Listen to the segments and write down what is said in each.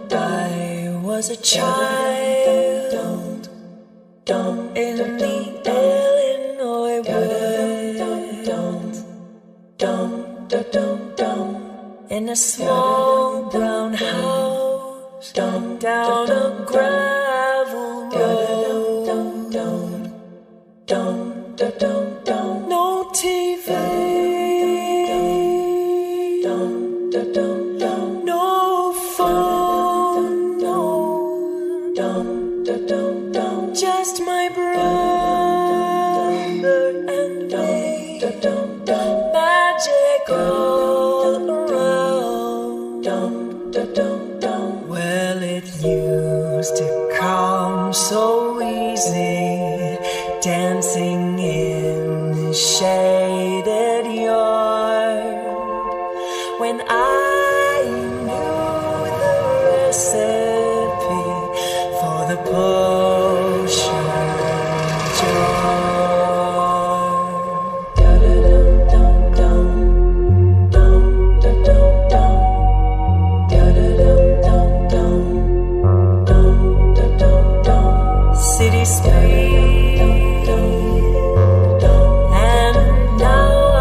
I was a child in the Illinois woods, in a small brown house down a gravel road. No TV, no phone, no, just my brother and me, magic all around. Well, it used to come so easy, dancing in the shaded yard, when I knew the recipe for the potion jar. City speed, and now I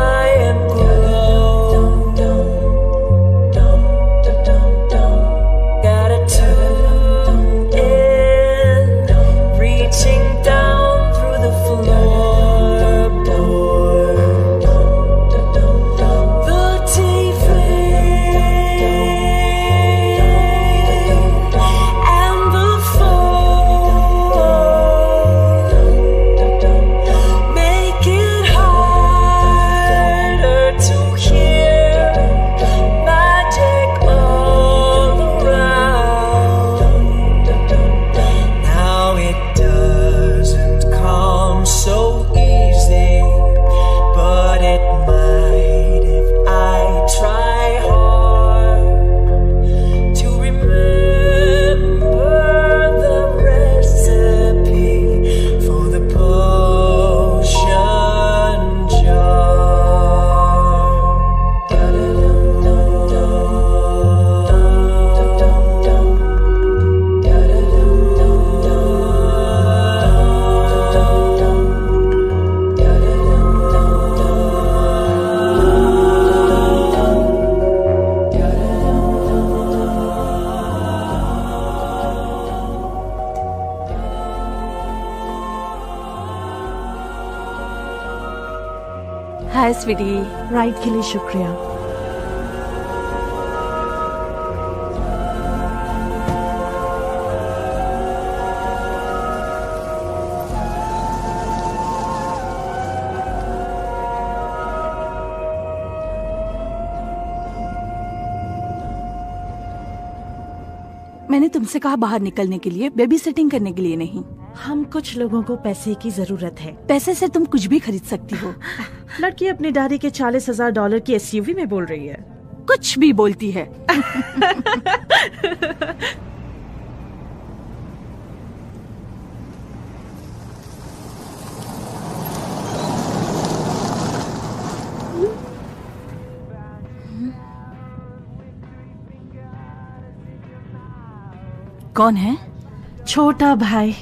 am grown. Got a tune in, reaching down through the floorboard. The TV and the phone make it harder to hear magic all around. Now it doesn't come so easy, but it might if I try hard to remember the recipe for the potion hi sweetie. Ride के लिए शुक्रिया। मैंने तुमसे कहा बाहर निकलने के लिए, बेबी सिटिंग करने के लिए नहीं। हम कुछ लोगों को पैसे की जरूरत है। पैसे से तुम कुछ भी खरीद सकती हो। लड़की अपने डैडी के $40,000 की SUV में बोल रही है। कुछ भी बोलती है। कौन है? छोटा भाई,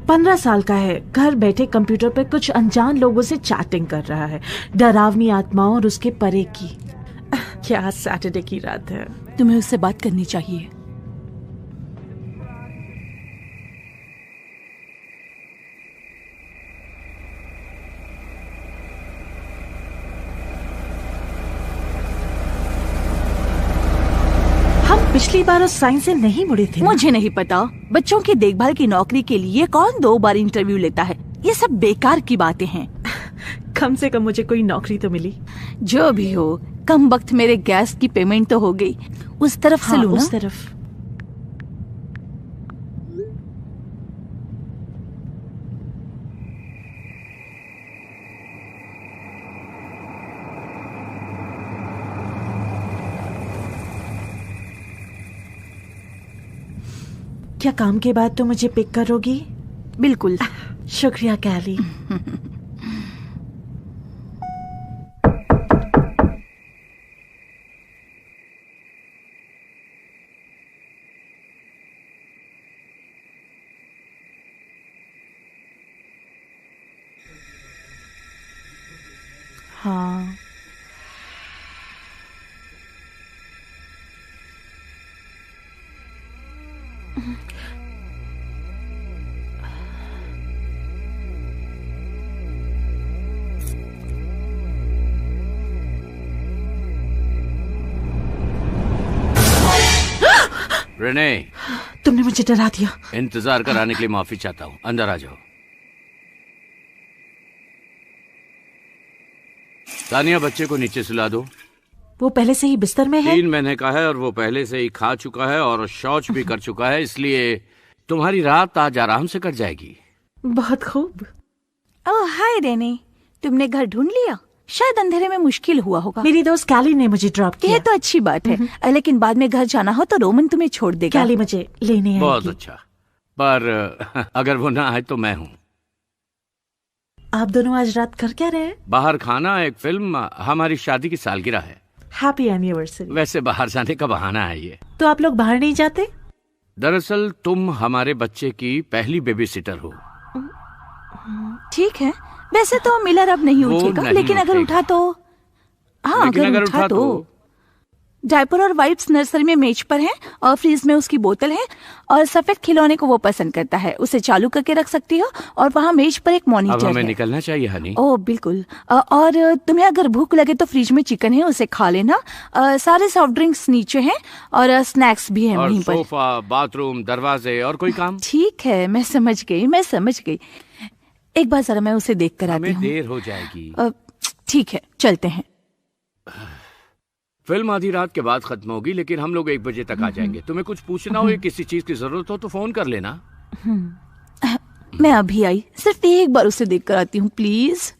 15 साल का है। घर बैठे कंप्यूटर पर कुछ अनजान लोगों से चैटिंग कर रहा है। डरावनी आत्माओं और उसके परे की। क्या सैटरडे की रात है। तुम्हें उससे बात करनी चाहिए। पिछली बार उस साइन से नहीं मुड़े थे। मुझे नहीं पता। बच्चों की देखभाल की नौकरी के लिए कौन 2 बार इंटरव्यू लेता है? ये सब बेकार की बातें हैं। कम से कम मुझे कोई नौकरी तो मिली। जो भी हो, कम वक्त मेरे गैस की पेमेंट तो हो गई। उस तरफ से लूँ ना? उस तरफ। क्या काम के बाद तो मुझे पिक करोगी? बिल्कुल। शुक्रिया कैली। हाँ, रेने, तुमने मुझे डरा दिया। इंतजार कराने के लिए माफी चाहता हूँ। अंदर आ जाओ। तानिया, बच्चे को नीचे सुला दो। वो पहले से ही बिस्तर में है। 3 महीने का है और वो पहले से ही खा चुका है और शौच भी कर चुका है, इसलिए तुम्हारी रात आज आराम से कट जाएगी। बहुत खूब। ओह हाय रेने, तुमने घर ढूंढ लिया? शायद अंधेरे में मुश्किल हुआ होगा। मेरी दोस्त कैली ने मुझे ड्रॉप किया। यह तो अच्छी बात है, लेकिन बाद में घर जाना हो तो रोमन तुम्हें छोड़ देगा। कैली मुझे लेने आएगी। बहुत अच्छा, पर अगर वो ना आए तो मैं हूँ। आप दोनों आज रात कर क्या रहे हैं? बाहर खाना, एक फिल्म, हमारी शादी की सालगिरह है। Happy anniversary. वैसे बाहर जाने का बहाना है ये। तो आप लोग बाहर नहीं जाते? दरअसल तुम हमारे बच्चे की पहली बेबी सिटर हो। ठीक है, वैसे तो मिलर अब नहीं वो उठेगा, नहीं लेकिन अगर उठेगा। उठा तो हाँ, लेकिन अगर उठा तो डायपर और वाइप्स नर्सरी में मेज पर हैं और फ्रीज में उसकी बोतल है और सफेद खिलौने को वो पसंद करता है। उसे चालू करके रख सकती हो और वहाँ मेज पर एक अब मॉनिटर हमें है। निकलना चाहिए हनी। ओह बिल्कुल। और तुम्हें अगर भूख लगे तो फ्रिज में चिकन है, उसे खा लेना। सारे सॉफ्ट ड्रिंक्स नीचे हैं और स्नैक्स भी हैं और वहीं पर। सोफा, बाथरूम, दरवाजे और कोई काम? ठीक है, मैं समझ गई। एक बार जरा मैं उसे देख कर आती हमें हूँ। देर हो जाएगी। ठीक है, चलते हैं। फिल्म आधी रात के बाद खत्म होगी, लेकिन हम लोग 1 बजे तक आ जाएंगे। तुम्हें कुछ पूछना हो या किसी चीज की जरूरत हो तो फोन कर लेना। मैं अभी आई, सिर्फ एक बार उसे देख कर आती हूँ प्लीज।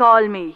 कॉल मी।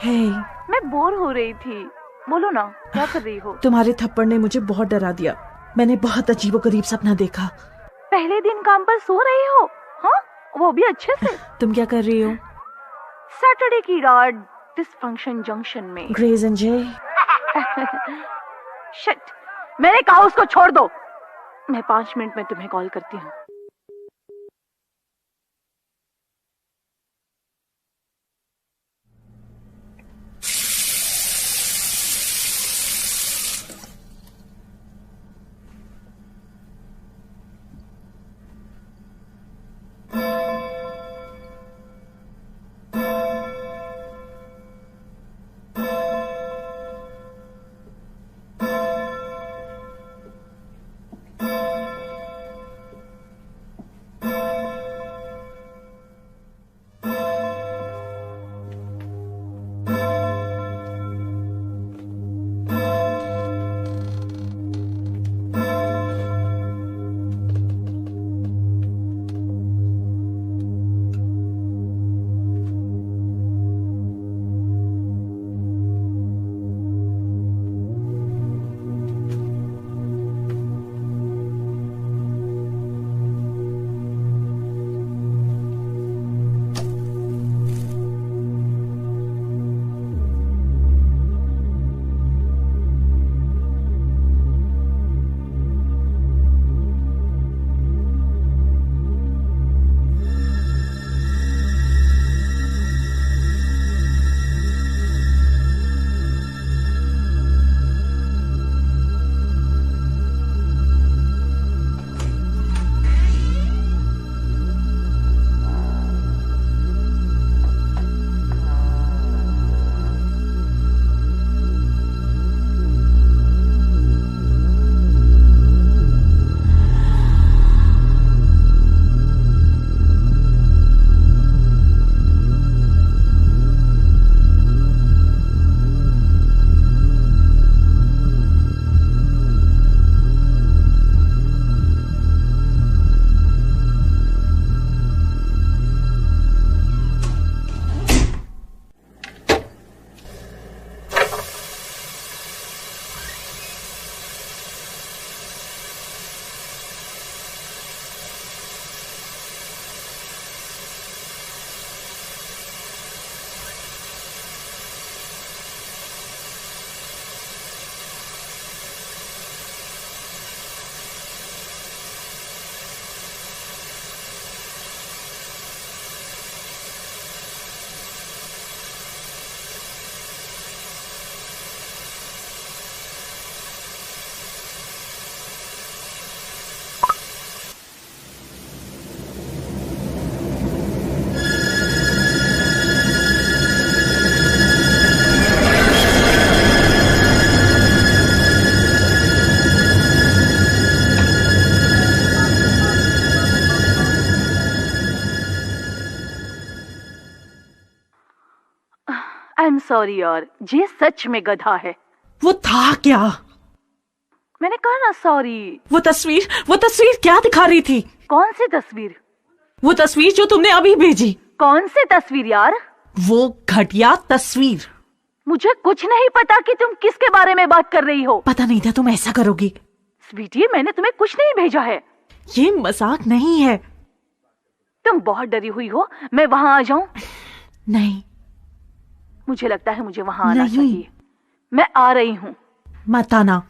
हे, मैं बोर हो रही थी, बोलो ना क्या कर रही हो? तुम्हारे थप्पड़ ने मुझे बहुत डरा दिया। मैंने बहुत अजीबोगरीब सपना देखा। पहले दिन काम पर सो रही हो? हाँ, वो भी अच्छे से। तुम क्या कर रही हो? सैटरडे की रात डिसफंक्शन जंक्शन में। Grays and J. शिट, मैंने कहा उसको छोड़ दो। मैं 5 मिनट में तुम्हें कॉल करती हूँ। आई एम सॉरी यार, ये सच में गधा है। वो था क्या? मैंने कहा ना सॉरी। वो तस्वीर क्या दिखा रही थी? कौन सी तस्वीर? वो तस्वीर जो तुमने अभी भेजी। कौन सी तस्वीर यार? वो घटिया तस्वीर। मुझे कुछ नहीं पता कि तुम किसके बारे में बात कर रही हो। पता नहीं था तुम ऐसा करोगी। स्वीटी, मैंने तुम्हें कुछ नहीं भेजा है। ये मजाक नहीं है। तुम बहुत डरी हुई हो, मैं वहां आ जाऊं? नहीं, मुझे लगता है मुझे वहां आना नहीं। चाहिए। मैं आ रही हूँ। मत आना।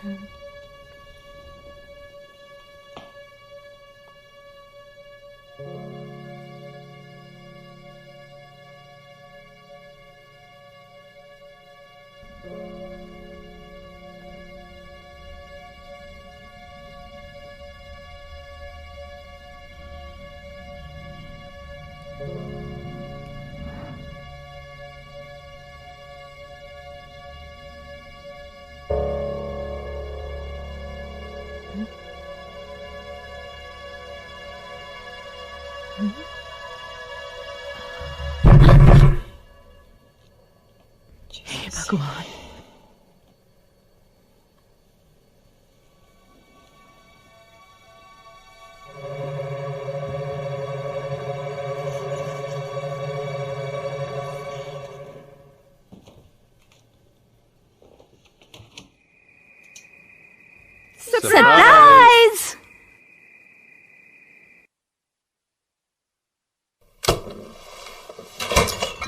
हे भगवान। सरप्राइज।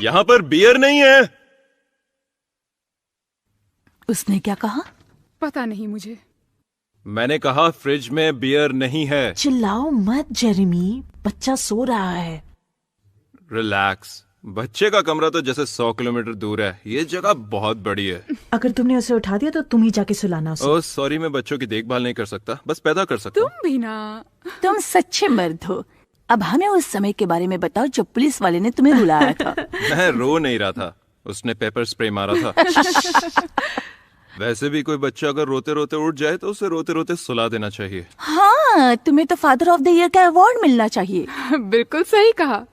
यहाँ पर बियर नहीं है। उसने क्या कहा? पता नहीं मुझे। मैंने कहा फ्रिज में बियर नहीं है। चिल्लाओ मत जेरेमी, बच्चा सो रहा है। रिलैक्स, बच्चे का कमरा तो जैसे 100 किलोमीटर दूर है। ये जगह बहुत बड़ी है। अगर तुमने उसे उठा दिया तो तुम ही जाके सुलाना उसे। ओह सॉरी, मैं बच्चों की देखभाल नहीं कर सकता, बस पैदा कर सकता हूँ। तुम भी ना। तुम सच्चे मर्द हो। अब हमें उस समय के बारे में बताओ जब पुलिस वाले ने तुम्हें रुलाया था। मैं रो नहीं रहा था, उसने पेपर स्प्रे मारा था। वैसे भी कोई बच्चा अगर रोते रोते उठ जाए तो उसे रोते रोते सुला देना चाहिए। हाँ, तुम्हें तो फादर ऑफ द ईयर का अवार्ड मिलना चाहिए। बिल्कुल सही कहा।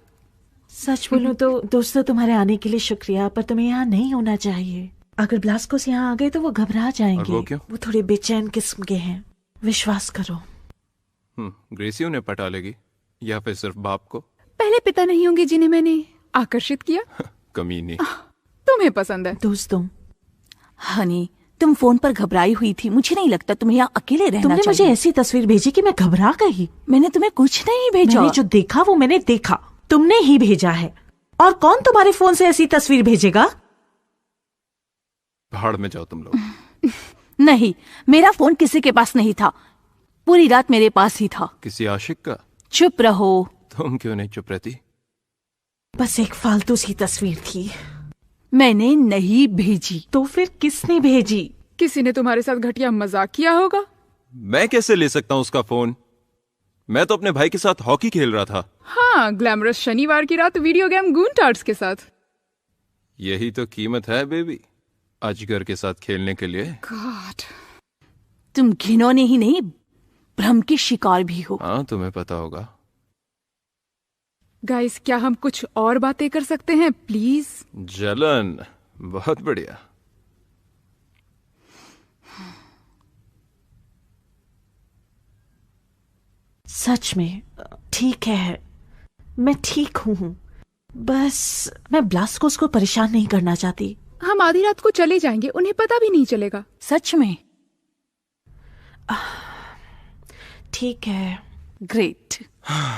सच बोलूं तो दोस्तों, तुम्हारे आने के लिए शुक्रिया, पर तुम्हें यहाँ नहीं होना चाहिए। अगर ब्लास्कोस यहाँ आ गए तो वो घबरा जाएंगे। और वो क्यों? वो थोड़े बेचैन किस्म के हैं, विश्वास करो। ग्रेसी उन्हें पटा लेगी या फिर सिर्फ बाप को? पहले पिता नहीं होंगे जिन्हें मैंने आकर्षित किया। कमीनी। तुम्हें पसंद है। दोस्तों, हनी, तुम फोन पर घबराई हुई थी। मुझे नहीं लगता तुम्हें यहाँ अकेले रहना तुमने चाहिए। मुझे ऐसी तस्वीर भेजी कि मैं घबरा गई। मैंने तुम्हें कुछ नहीं भेजा। मैंने जो देखा वो मैंने देखा, तुमने ही भेजा है। और कौन तुम्हारे फोन से ऐसी तस्वीर भेजेगा? भाड़ में जाओ तुम लोग। नहीं, मेरा फोन किसी के पास नहीं था। पूरी रात मेरे पास ही था। किसी आशिक का? चुप रहो। तुम क्यों नहीं चुप रहती? बस एक फालतू सी तस्वीर थी। मैंने नहीं भेजी। तो फिर किसने भेजी? किसी ने तुम्हारे साथ घटिया मजाक किया होगा। मैं कैसे ले सकता हूँ उसका फोन? मैं तो अपने भाई के साथ हॉकी खेल रहा था। हाँ, ग्लैमरस शनिवार की रात वीडियो गेम गूंटार्ड्स के साथ। यही तो कीमत है बेबी, अजगर के साथ खेलने के लिए। गॉड। तुम घिनौने ही नहीं, भ्रम के शिकार भी हो। हाँ, तुम्हें पता होगा। गाइस, क्या हम कुछ और बातें कर सकते हैं प्लीज? जलन, बहुत बढ़िया। सच में ठीक है, मैं ठीक हूँ। बस मैं ब्लास्कोस को परेशान नहीं करना चाहती। हम आधी रात को चले जाएंगे, उन्हें पता भी नहीं चलेगा। सच में? ठीक है। ग्रेट।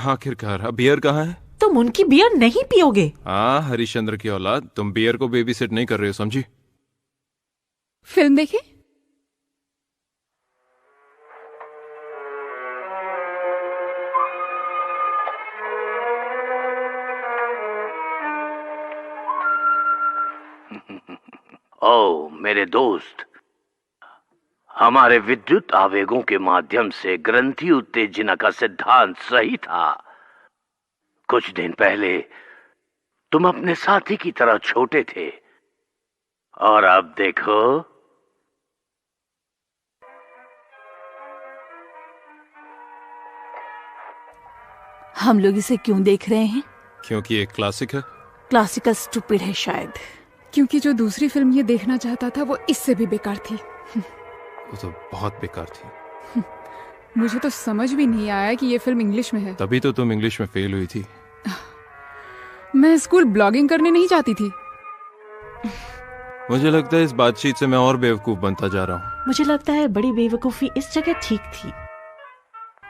आखिरकार, अब बियर कहाँ है? तुम उनकी बियर नहीं पियोगे? हाँ, हरिश्चंद्र की औलाद, तुम बियर को बेबी सिट नहीं कर रहे हो, समझी? फिल्म देखे? ओ मेरे दोस्त, हमारे विद्युत आवेगों के माध्यम से ग्रंथि उत्तेजना का सिद्धांत सही था। कुछ दिन पहले तुम अपने साथी की तरह छोटे थे और अब देखो। हम लोग इसे क्यों देख रहे हैं? क्योंकि एक क्लासिक है। क्लासिकल स्टूपिड है शायद। क्योंकि जो दूसरी फिल्म ये देखना चाहता था वो इससे भी बेकार थी। वो तो बहुत बेकार थी। मुझे तो समझ भी नहीं आया कि ये फिल्म इंग्लिश में है। तभी तो तुम इंग्लिश में फेल हुई थी। मैं स्कूल ब्लॉगिंग करने नहीं जाती थी। मुझे लगता है इस बातचीत से मैं और बेवकूफ बनता जा रहा हूँ। मुझे लगता है बड़ी बेवकूफी इस जगह ठीक थी।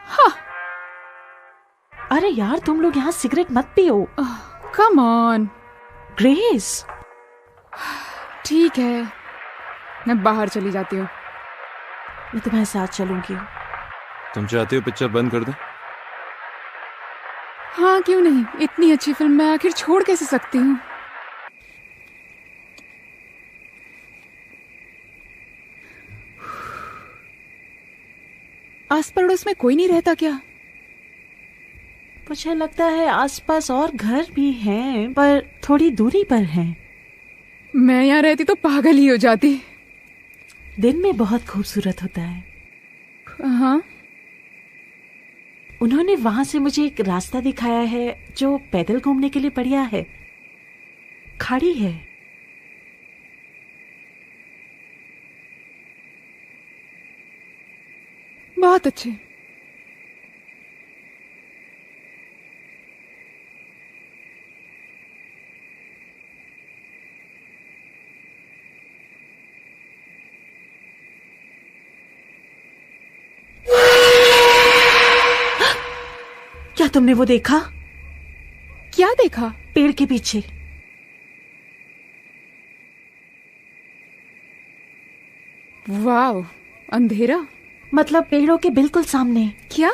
हाँ। अरे यार, तुम लोग यहाँ सिगरेट मत पियो। Come on grace. ठीक है, मैं बाहर चली जाती हूँ। मैं तुम्हारे साथ चलूंगी। तुम चाहते हो पिक्चर बंद कर दें? हाँ क्यों नहीं, इतनी अच्छी फिल्म मैं आखिर छोड़ कैसे सकती हूँ। आस पड़ोस में कोई नहीं रहता क्या? मुझे लगता है आसपास और घर भी हैं, पर थोड़ी दूरी पर हैं। मैं यहाँ रहती तो पागल ही हो जाती। दिन में बहुत खूबसूरत होता है। हाँ, उन्होंने वहां से मुझे एक रास्ता दिखाया है जो पैदल घूमने के लिए बढ़िया है। खाड़ी है। बहुत अच्छे। क्या तुमने वो देखा? क्या देखा? पेड़ के पीछे। वाव, अंधेरा? मतलब पेड़ों के बिल्कुल सामने। क्या?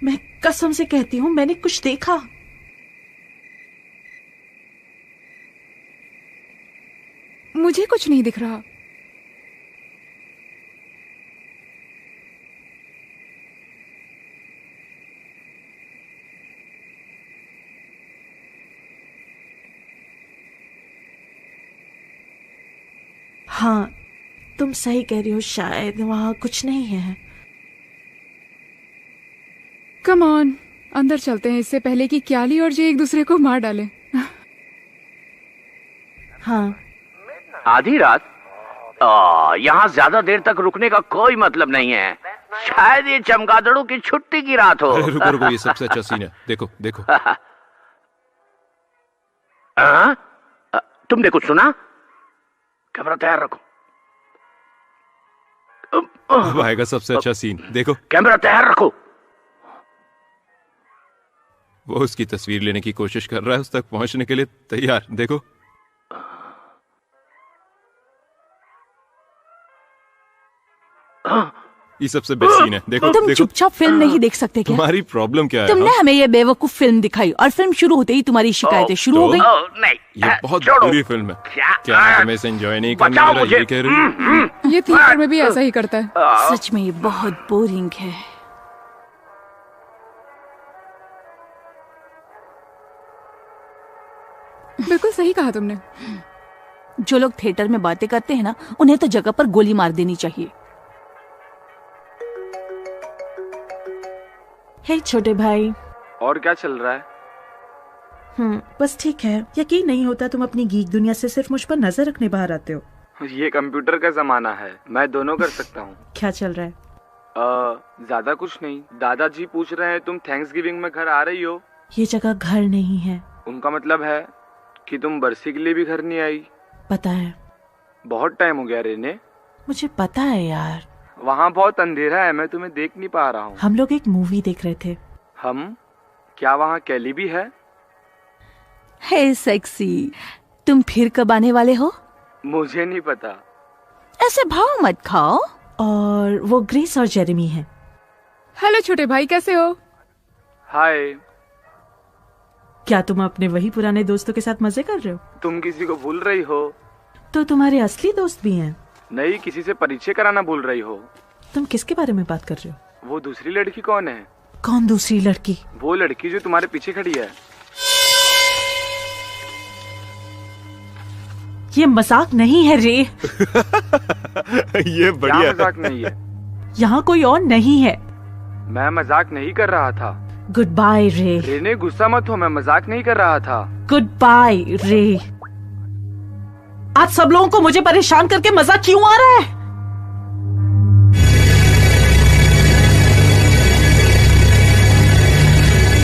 मैं कसम से कहती हूँ मैंने कुछ देखा। मुझे कुछ नहीं दिख रहा। हाँ, तुम सही कह रही हो, शायद वहां कुछ नहीं है। कम ऑन, अंदर चलते हैं इससे पहले कि क्याली और जे एक दूसरे को मार डालें। हाँ। आधी रात? यहाँ ज्यादा देर तक रुकने का कोई मतलब नहीं है। शायद ये चमगादड़ों की छुट्टी की रात हो। अरे रुको रुको, ये सबसे अच्छा सीन है। देखो देखो। तुमने कुछ सुना? कैमरा तैयार रखो। अब आएगा सबसे अच्छा सीन। देखो, कैमरा तैयार रखो। वो उसकी तस्वीर लेने की कोशिश कर रहा है, उस तक पहुंचने के लिए तैयार। देखो। ये सबसे बेस्ट सीन है। देखो तुम देखो। चुपचाप फिल्म नहीं देख सकते क्या? तुम्हारी प्रॉब्लम क्या है? तुमने हमें ये बेवकूफ फिल्म दिखाई और फिल्म शुरू होते ही तुम्हारी शिकायतें शुरू हो गई। नहीं, ये बहुत छोड़ो। बुरी फिल्म है। क्या? क्या तुम्हें इसे एंजॉय नहीं करना बचाओ आ रहा? मुझे। ये कह रही हो? ये थिएटर में भी ऐसा ही करता है। सच में ये बहुत बोरिंग है। बिल्कुल सही कहा तुमने। जो लोग थिएटर में बातें करते हैं ना, उन्हें तो जगह पर गोली मार देनी चाहिए। हे छोटे भाई। और क्या चल रहा है? बस ठीक है। यकीन नहीं होता तुम अपनी गीक दुनिया से सिर्फ मुझ पर नजर रखने बाहर आते हो। ये कंप्यूटर का जमाना है, मैं दोनों कर सकता हूँ। क्या चल रहा है? ज्यादा कुछ नहीं। दादाजी पूछ रहे हैं तुम थैंक्सगिविंग में घर आ रही हो। ये जगह घर नहीं है। उनका मतलब है कि तुम बरसी के लिए भी घर नहीं आई। पता है। बहुत टाइम हो गया रेने। मुझे पता है यार। वहाँ बहुत अंधेरा है, मैं तुम्हें देख नहीं पा रहा हूँ। हम लोग एक मूवी देख रहे थे। हम? क्या वहाँ कैली भी है? हे सेक्सी, तुम फिर कब आने वाले हो? मुझे नहीं पता। ऐसे भाव मत खाओ। और वो ग्रेस और जेरेमी हैं। हेलो छोटे भाई, कैसे हो? हाय। क्या तुम अपने वही पुराने दोस्तों के साथ मजे कर रहे हो? तुम किसी को भूल रही हो? तो तुम्हारे असली दोस्त भी हैं। नहीं, किसी से परिचय कराना भूल रही हो। तुम किसके बारे में बात कर रहे हो? वो दूसरी लड़की कौन है? कौन दूसरी लड़की? वो लड़की जो तुम्हारे पीछे खड़ी है। ये मजाक नहीं है रे। ये बढ़िया क्या है। मजाक नहीं है? यहाँ कोई और नहीं है। मैं मजाक नहीं कर रहा था। गुड बाय रे। रेने गुस्सा मत हो, मैं मजाक नहीं कर रहा था। गुड बाय रे। आज सब लोगों को मुझे परेशान करके मजा क्यों आ रहा है?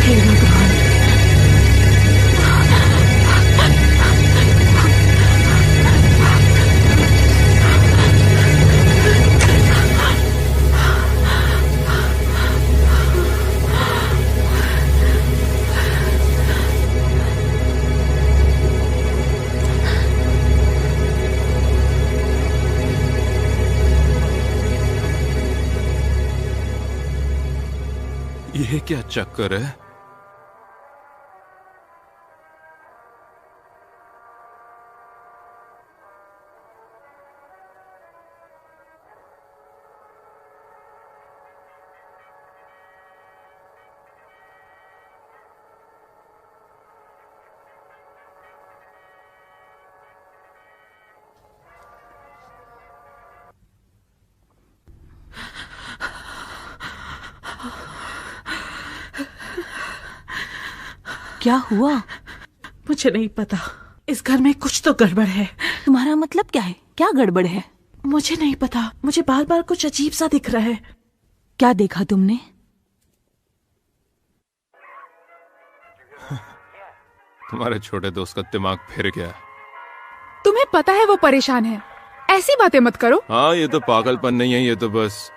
हे भगवान। ये क्या चक्कर है? क्या हुआ? मुझे नहीं पता, इस घर में कुछ तो गड़बड़ है। तुम्हारा मतलब क्या है? क्या गड़बड़ है? मुझे नहीं पता, मुझे बार बार कुछ अजीब सा दिख रहा है। क्या देखा तुमने? तुम्हारे छोटे दोस्त का दिमाग फिर गया। तुम्हें पता है वो परेशान है, ऐसी बातें मत करो। हाँ, ये तो पागलपन नहीं है, ये तो बस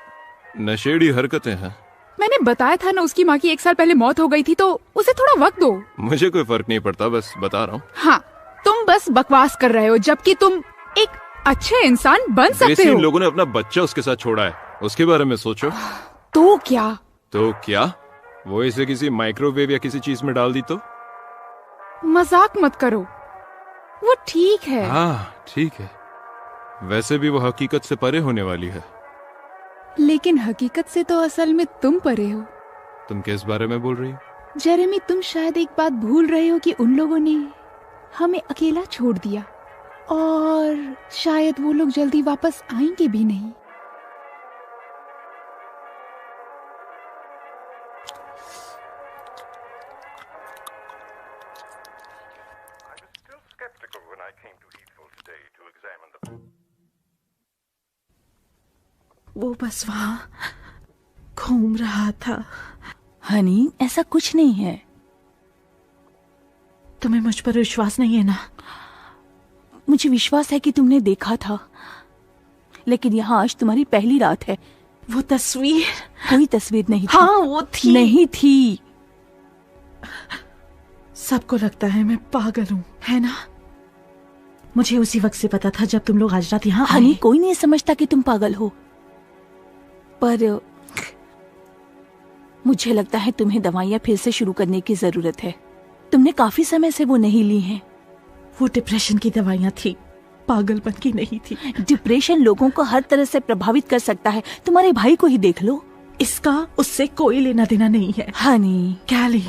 नशेड़ी हरकतें हैं। मैंने बताया था ना, उसकी माँ की 1 साल पहले मौत हो गई थी, तो उसे थोड़ा वक्त दो। मुझे कोई फर्क नहीं पड़ता, बस बता रहा हूँ। हाँ, तुम बस बकवास कर रहे हो, जबकि तुम एक अच्छे इंसान बन सकते हो। लोगों ने अपना बच्चा उसके साथ छोड़ा है, उसके बारे में सोचो। तो क्या? तो क्या? वो इसे किसी माइक्रोवेव या किसी चीज में डाल दी तो? मजाक मत करो, वो ठीक है। हाँ ठीक है, वैसे भी वो हकीकत से परे होने वाली है। लेकिन हकीकत से तो असल में तुम परे हो। तुम किस बारे में बोल रही हो? जेरेमी, तुम शायद एक बात भूल रहे हो कि उन लोगों ने हमें अकेला छोड़ दिया, और शायद वो लोग जल्दी वापस आएंगे भी नहीं। वो बस वहां घूम रहा था। हनी, ऐसा कुछ नहीं है। तुम्हें मुझ पर विश्वास नहीं है ना? मुझे विश्वास है कि तुमने देखा था, लेकिन यहाँ आज तुम्हारी पहली रात है। वो तस्वीर? कोई तस्वीर नहीं थी। हाँ वो थी। नहीं थी। सबको लगता है मैं पागल हूँ, है ना? मुझे उसी वक्त से पता था जब तुम लोग आज रात यहाँ हनी, आए। कोई नहीं समझता कि तुम पागल हो, पर मुझे लगता है तुम्हें दवाइयाँ फिर से शुरू करने की जरूरत है। तुमने काफी समय से वो नहीं ली हैं। वो डिप्रेशन की दवाइयाँ थी, पागलपन की नहीं थी। डिप्रेशन लोगों को हर तरह से प्रभावित कर सकता है। तुम्हारे भाई को ही देख लो। इसका उससे कोई लेना देना नहीं है। हनी, कैली,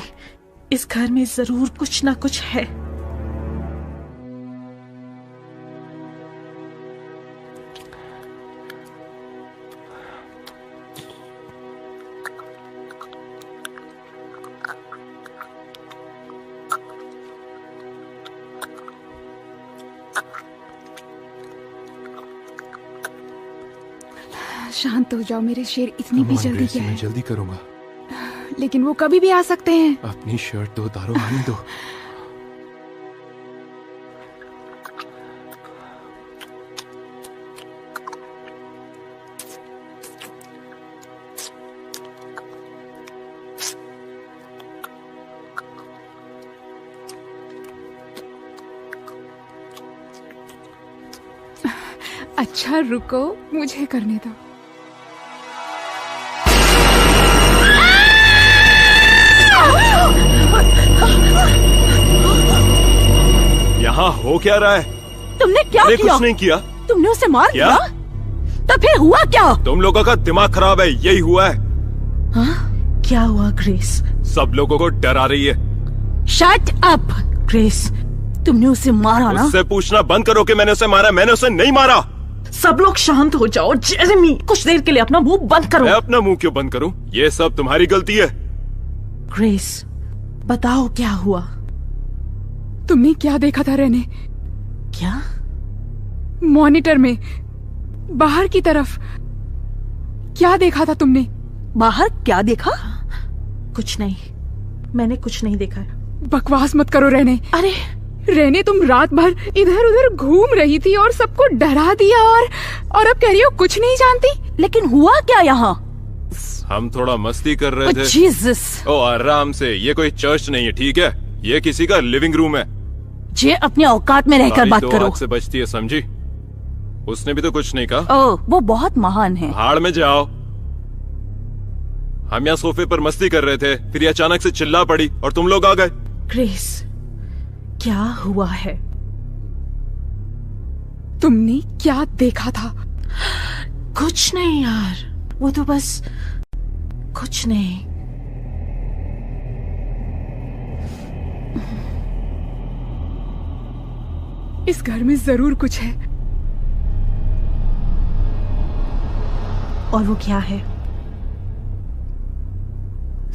इस घर में जरूर कुछ ना कुछ है। शांत हो जाओ मेरे शेर, इतनी भी जल्दी क्या मैं है? जल्दी करूंगा, लेकिन वो कभी भी आ सकते हैं। अपनी शर्ट तो उतारो, आने दो। अच्छा रुको, मुझे करने दो। यहाँ हो क्या रहा है? तुमने क्या मैंने किया? कुछ नहीं किया। तुमने उसे मार क्या? दिया? तो फिर हुआ क्या? तुम लोगों का दिमाग खराब है, यही हुआ है। हाँ? क्या हुआ ग्रेस? सब लोगों को डरा रही है। शट अप ग्रेस, तुमने उसे मारा ना? उससे पूछना बंद करो कि मैंने उसे मारा। मैंने उसे नहीं मारा। सब लोग शांत हो जाओ। जेरेमी, कुछ देर के लिए अपना मुंह बंद करो। मैं अपना मुंह क्यों बंद करूं? ये सब तुम्हारी गलती है। ग्रेस, बताओ क्या हुआ? तुमने क्या देखा था रेने? क्या? मॉनिटर में बाहर की तरफ क्या देखा था तुमने? बाहर क्या देखा? कुछ नहीं, मैंने कुछ नहीं देखा। बकवास मत करो रेने। अरे रेने, तुम रात भर इधर उधर घूम रही थी और सबको डरा दिया, और अब कह रही हो कुछ नहीं जानती। लेकिन हुआ क्या यहाँ? हम थोड़ा मस्ती कर रहे थे। जीसस! ओ आराम से, ये कोई चर्च नहीं है, ठीक है? ये किसी का लिविंग रूम है। जे अपने औकात में रहकर बात करो। से बचती है, समझी? उसने भी तो कुछ नहीं कहा। ओ, वो बहुत महान है। भाड़ में जाओ। हम यहाँ सोफे पर मस्ती कर रहे थे, फिर ये अचानक से चिल्ला पड़ी और तुम लोग आ गए। ग्रेस, क्या हुआ है? तुमने क्या देखा था? कुछ नहीं यार, वो तो बस कुछ नहीं। इस घर में जरूर कुछ है। और वो क्या है?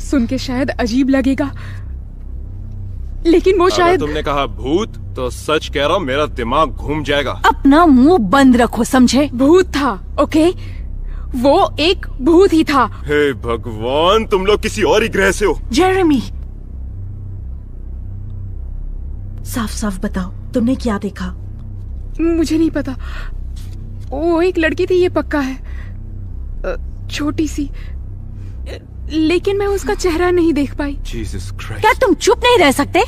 सुन के शायद अजीब लगेगा, लेकिन वो अगर शायद तुमने कहा भूत तो सच कह रहा हूँ, मेरा दिमाग घूम जाएगा। अपना मुंह बंद रखो, समझे? भूत था, ओके? वो एक भूत ही था। हे भगवान, तुम लोग किसी और ही ग्रह से हो। जेरेमी, साफ साफ बताओ, तुमने क्या देखा? मुझे नहीं पता। वो एक लड़की थी, ये पक्का है, छोटी सी, लेकिन मैं उसका चेहरा नहीं देख पाई। Jesus Christ. क्या तुम चुप नहीं रह सकते?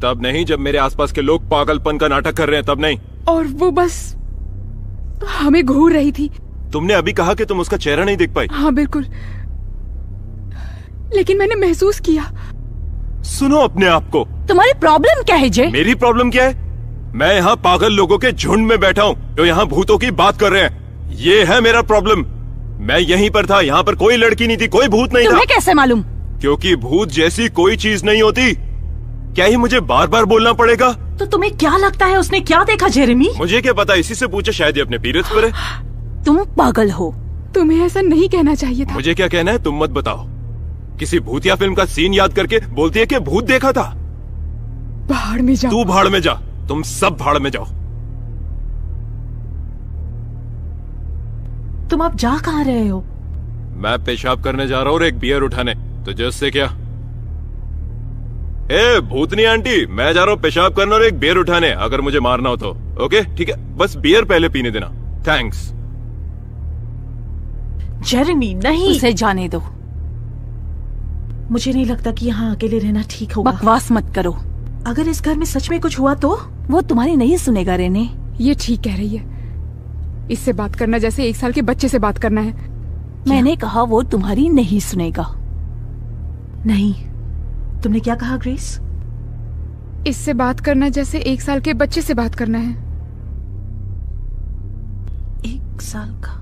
तब नहीं जब मेरे आसपास के लोग पागलपन का नाटक कर रहे हैं, तब नहीं। और वो बस हमें घूर रही थी। तुमने अभी कहा कि तुम उसका चेहरा नहीं देख पाई। हाँ बिल्कुल, लेकिन मैंने महसूस किया। सुनो अपने आप को। तुम्हारी प्रॉब्लम क्या है जे? मेरी प्रॉब्लम क्या है? मैं यहाँ पागल लोगों के झुंड में बैठा हूँ जो यहाँ भूतों की बात कर रहे हैं। ये है मेरा प्रॉब्लम। मैं यहीं पर था, यहाँ पर कोई लड़की नहीं थी, कोई भूत नहीं था। तुम्हें कैसे मालूम? क्योंकि भूत जैसी कोई चीज नहीं होती। क्या ही मुझे बार बार बोलना पड़ेगा? तो तुम्हें क्या लगता है उसने क्या देखा जेरेमी? मुझे क्या पता, इसी से पूछे, शायद ये अपने पीरियड्स पर है। तुम पागल हो। तुम्हें ऐसा नहीं कहना चाहिए था। मुझे क्या कहना है तुम मत बताओ। किसी भूतिया फिल्म का सीन याद करके बोलती है कि भूत देखा था। भाड़ में जाओ। तू भाड़ में जा, तुम सब भाड़ में जाओ। तुम अब जा कहाँ रहे हो? मैं पेशाब करने जा रहा हूँ और एक बियर उठाने। तुझे उससे क्या? ए भूतनी आंटी, मैं जा रहा हूँ पेशाब करने और एक बियर उठाने, अगर मुझे मारना हो तो। ओके ठीक है, बस बियर पहले पीने देना। थैंक्स। जेरेमी नहीं, उसे जाने दो। मुझे नहीं लगता कि यहाँ अकेले रहना ठीक होगा। बकवास मत करो। अगर इस घर में सच में कुछ हुआ तो? वो तुम्हारी नहीं सुनेगा रेने। ये ठीक कह रही है। इससे बात करना जैसे 1 साल के बच्चे से बात करना है। मैंने कहा वो तुम्हारी नहीं सुनेगा। नहीं, तुमने क्या कहा ग्रेस? इससे बात करना जैसे 1 साल के बच्चे से बात करना है। 1 साल का?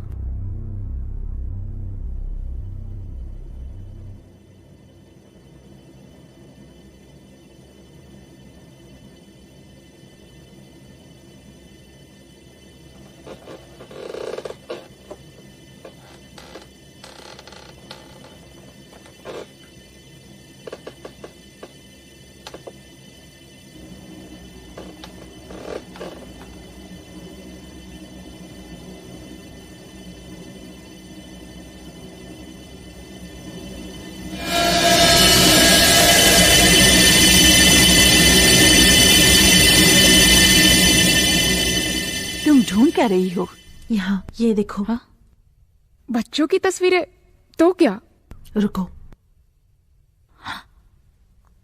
ढूंढ क्या रही हो? यहाँ ये देखो। हाँ? बच्चों की तस्वीरें तो क्या? रुको,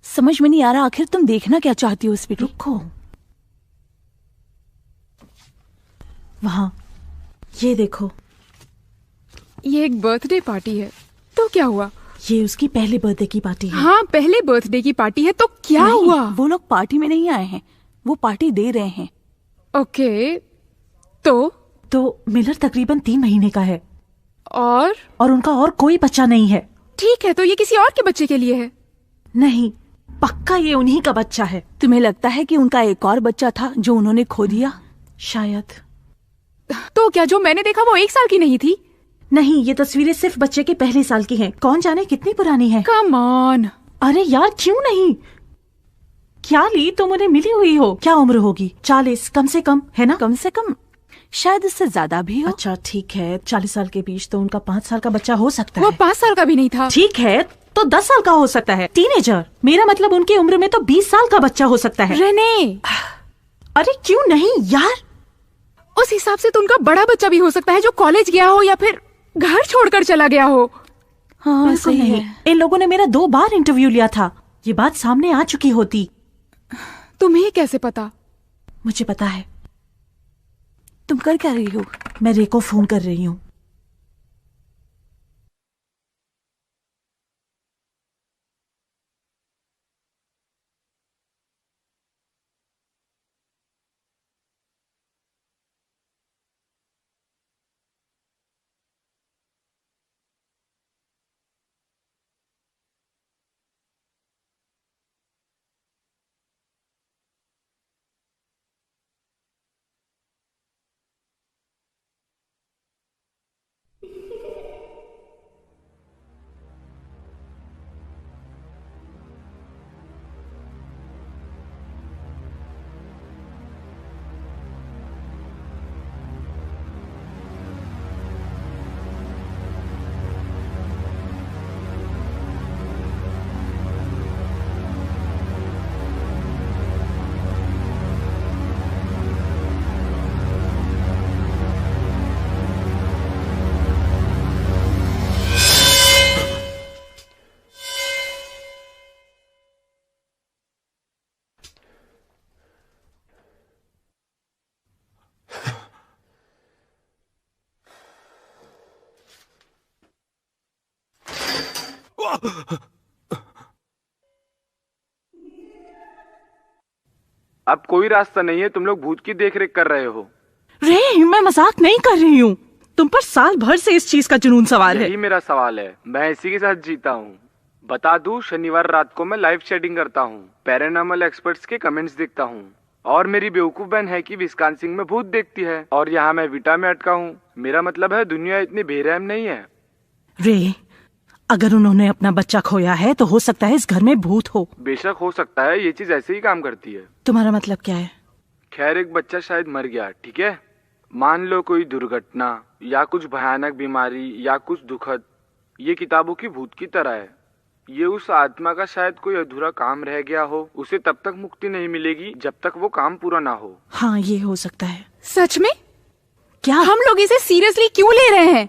समझ में नहीं आ रहा, आखिर तुम देखना क्या चाहती हो? स्वीटी, रुको। वहाँ ये देखो। ये एक बर्थडे पार्टी है, तो क्या हुआ? ये उसकी पहले बर्थडे की पार्टी है। हाँ, पहले बर्थडे की पार्टी है, तो क्या नहीं, हुआ? वो लोग पार्टी में नहीं आए हैं, वो पार्टी दे रहे हैं। ओके, तो मिलर तकरीबन 3 महीने का है और उनका और कोई बच्चा नहीं है। ठीक है, तो ये किसी और के बच्चे के लिए है? नहीं, पक्का ये उन्हीं का बच्चा है। तुम्हें लगता है कि उनका एक और बच्चा था जो उन्होंने खो दिया? शायद। तो क्या जो मैंने देखा वो 1 साल की नहीं थी? नहीं, ये तस्वीरें सिर्फ बच्चे के पहले साल की हैं। कौन जाने कितनी पुरानी है। Come on. अरे यार, क्यों नहीं? क्या ली, तुम उन्हें मिली हुई हो? क्या उम्र होगी? 40 कम से कम, है ना? कम से कम, शायद इससे ज्यादा भी हो। अच्छा ठीक है, 40 साल के बीच तो उनका 5 साल का बच्चा हो सकता वो है। 5 साल का भी नहीं था। ठीक है, तो 10 साल का हो सकता है। टीनेजर, मेरा मतलब उनकी उम्र में तो 20 साल का बच्चा हो सकता है। रेने, अरे क्यों नहीं यार? उस हिसाब से तो उनका बड़ा बच्चा भी हो सकता है जो कॉलेज गया हो या फिर घर छोड़कर चला गया हो। हाँ बिल्कुल सही नहीं। है। इन लोगों ने मेरा 2 बार इंटरव्यू लिया था, ये बात सामने आ चुकी होती। तुम्हें कैसे पता? मुझे पता है। तुम कर क्या रही हो? मैं रे को फोन कर रही हूँ। अब कोई रास्ता नहीं है, तुम लोग भूत की देखरेख कर रहे हो। रे, मैं मजाक नहीं कर रही हूँ। तुम पर साल भर से इस चीज का जुनून सवार है। यही मेरा सवाल है, मैं इसी के साथ जीता हूँ। बता दूं, शनिवार रात को मैं लाइव चैटिंग करता हूँ, पैरानॉर्मल एक्सपर्ट्स के कमेंट्स देखता हूँ, और मेरी बेवकूफ बहन है कि विस्कॉन्सिन में भूत देखती है, और यहाँ मैं विटा में अटका हूँ। मेरा मतलब है दुनिया इतनी बेरहम नहीं है। रे, अगर उन्होंने अपना बच्चा खोया है तो हो सकता है इस घर में भूत हो। बेशक हो सकता है, ये चीज ऐसे ही काम करती है। तुम्हारा मतलब क्या है? खैर, एक बच्चा शायद मर गया, ठीक है। मान लो कोई दुर्घटना या कुछ भयानक बीमारी या कुछ दुखद। ये किताबों की भूत की तरह है। ये उस आत्मा का शायद कोई अधूरा काम रह गया हो, उसे तब तक मुक्ति नहीं मिलेगी जब तक वो काम पूरा ना हो। हाँ, ये हो सकता है। सच में? क्या हम लोग इसे सीरियसली क्यों ले रहे हैं?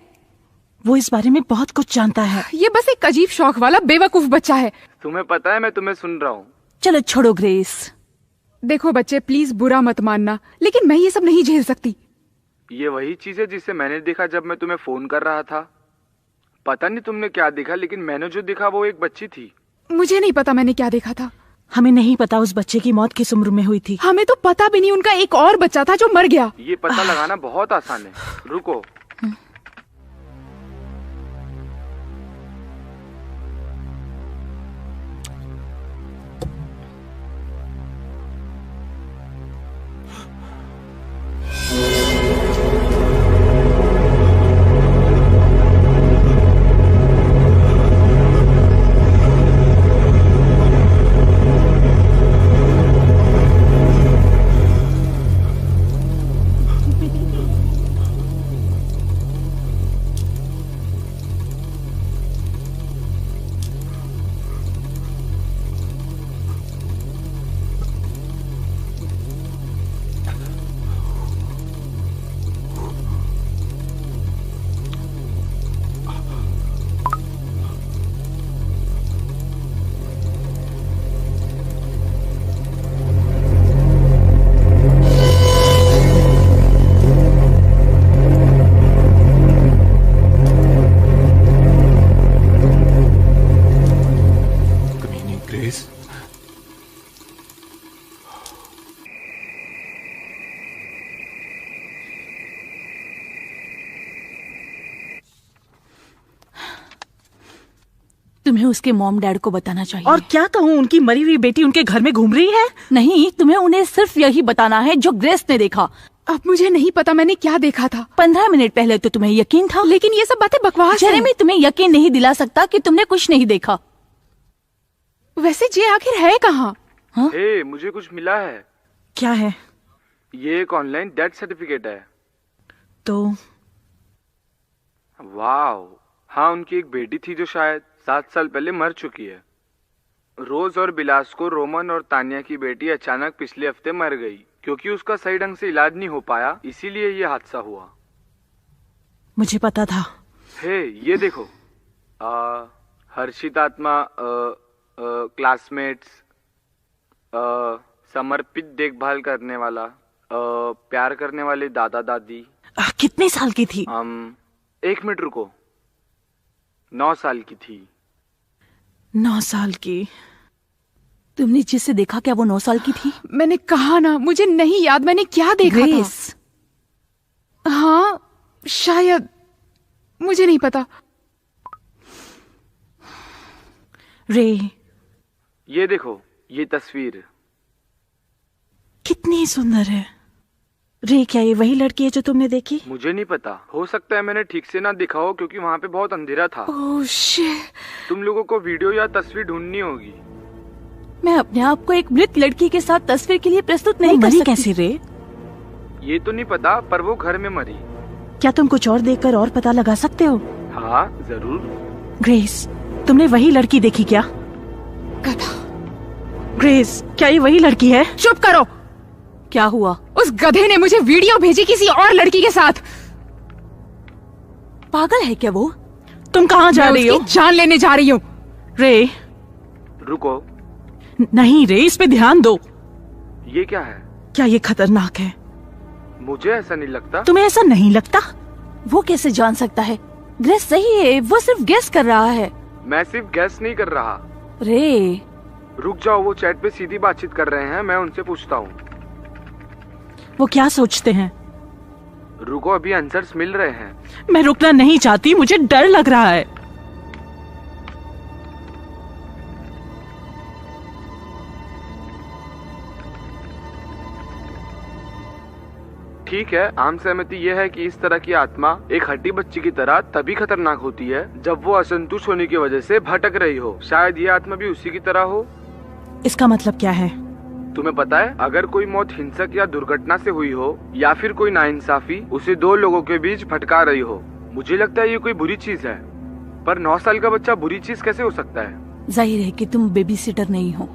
वो इस बारे में बहुत कुछ जानता है। ये बस एक अजीब शौक वाला बेवकूफ बच्चा है। तुम्हें पता है मैं तुम्हें सुन रहा हूँ। चलो छोड़ो ग्रेस। देखो बच्चे, प्लीज बुरा मत मानना, लेकिन मैं ये सब नहीं झेल सकती। ये वही चीज है जिसे मैंने देखा जब मैं तुम्हें फोन कर रहा था। पता नहीं तुमने क्या देखा, लेकिन मैंने जो देखा वो एक बच्ची थी। मुझे नहीं पता मैंने क्या देखा था। हमें नहीं पता उस बच्चे की मौत किस उम्र में हुई थी। हमें तो पता भी नहीं उनका एक और बच्चा था जो मर गया। ये पता लगाना बहुत आसान है। रुको, तुम्हें उसके मॉम डैड को बताना चाहिए। और क्या कहूँ, उनकी मरी हुई बेटी उनके घर में घूम रही है। नहीं, तुम्हें उन्हें सिर्फ यही बताना है जो ग्रेस ने देखा। अब मुझे नहीं पता मैंने क्या देखा था। 15 मिनट पहले तो तुम्हें यकीन था, लेकिन ये सब बातें बकवास हैं। जेरेमी तुम्हें यकीन नहीं दिला सकता कि तुमने कुछ नहीं देखा। वैसे जे आखिर है कहाँ? हे, मुझे कुछ मिला है। क्या है? ये एक ऑनलाइन डेथ सर्टिफिकेट है। तो वाह, हाँ, उनकी एक बेटी थी जो शायद 7 साल पहले मर चुकी है। रोज और बिलास को रोमन और तानिया की बेटी अचानक पिछले हफ्ते मर गई क्योंकि उसका सही ढंग से इलाज नहीं हो पाया, इसीलिए ये हादसा हुआ। मुझे पता था। हे, ये देखो, हर्षित आत्मा, क्लासमेट्स, समर्पित देखभाल करने वाला, प्यार करने वाले दादा दादी। कितने साल की थी? 1 मिनट रुको, 9 साल की थी। 9 साल की? तुमने जिसे देखा क्या वो 9 साल की थी? मैंने कहा ना, मुझे नहीं याद मैंने क्या देखा था। हाँ शायद, मुझे नहीं पता। रे, ये देखो, ये तस्वीर कितनी सुंदर है। रे, क्या ये वही लड़की है जो तुमने देखी? मुझे नहीं पता, हो सकता है मैंने ठीक से ना देखा हो क्योंकि वहाँ पे बहुत अंधेरा था। Oh shit. तुम लोगों को वीडियो या तस्वीर ढूंढनी होगी। मैं अपने आप को एक मृत लड़की के साथ तस्वीर के लिए प्रस्तुत नहीं कर सकती। कैसे रे? ये तो नहीं पता, पर वो घर में मरी। क्या तुम कुछ और देखकर और पता लगा सकते हो? हाँ जरूर। ग्रेस, तुमने वही लड़की देखी क्या? गधा। ग्रेस, क्या ये वही लड़की है? चुप करो। क्या हुआ? उस गधे ने मुझे वीडियो भेजी किसी और लड़की के साथ। पागल है क्या वो? तुम कहाँ जा रही हो? जान लेने जा रही हूँ। रे, रुको। नहीं रे, इस पे ध्यान दो। ये क्या है? क्या ये खतरनाक है? मुझे ऐसा नहीं लगता। तुम्हें ऐसा नहीं लगता? वो कैसे जान सकता है? ग्रेस सही है, वो सिर्फ गेस कर रहा है। मैं सिर्फ गैस नहीं कर रहा। रे, रुक जाओ, वो चैट पे सीधी बातचीत कर रहे हैं, मैं उनसे पूछता हूँ। वो क्या सोचते हैं? रुको, अभी आंसर्स मिल रहे हैं। मैं रुकना नहीं चाहती, मुझे डर लग रहा है। ठीक है, आम सहमति यह है कि इस तरह की आत्मा एक हड्डी बच्ची की तरह तभी खतरनाक होती है जब वो असंतुष्ट होने की वजह से भटक रही हो। शायद ये आत्मा भी उसी की तरह हो। इसका मतलब क्या है? तुम्हें पता है, अगर कोई मौत हिंसक या दुर्घटना से हुई हो या फिर कोई नाइंसाफी उसे दो लोगों के बीच भटका रही हो, मुझे लगता है ये कोई बुरी चीज है। पर 9 साल का बच्चा बुरी चीज कैसे हो सकता है? जाहिर है कि तुम बेबी सिटर नहीं हो।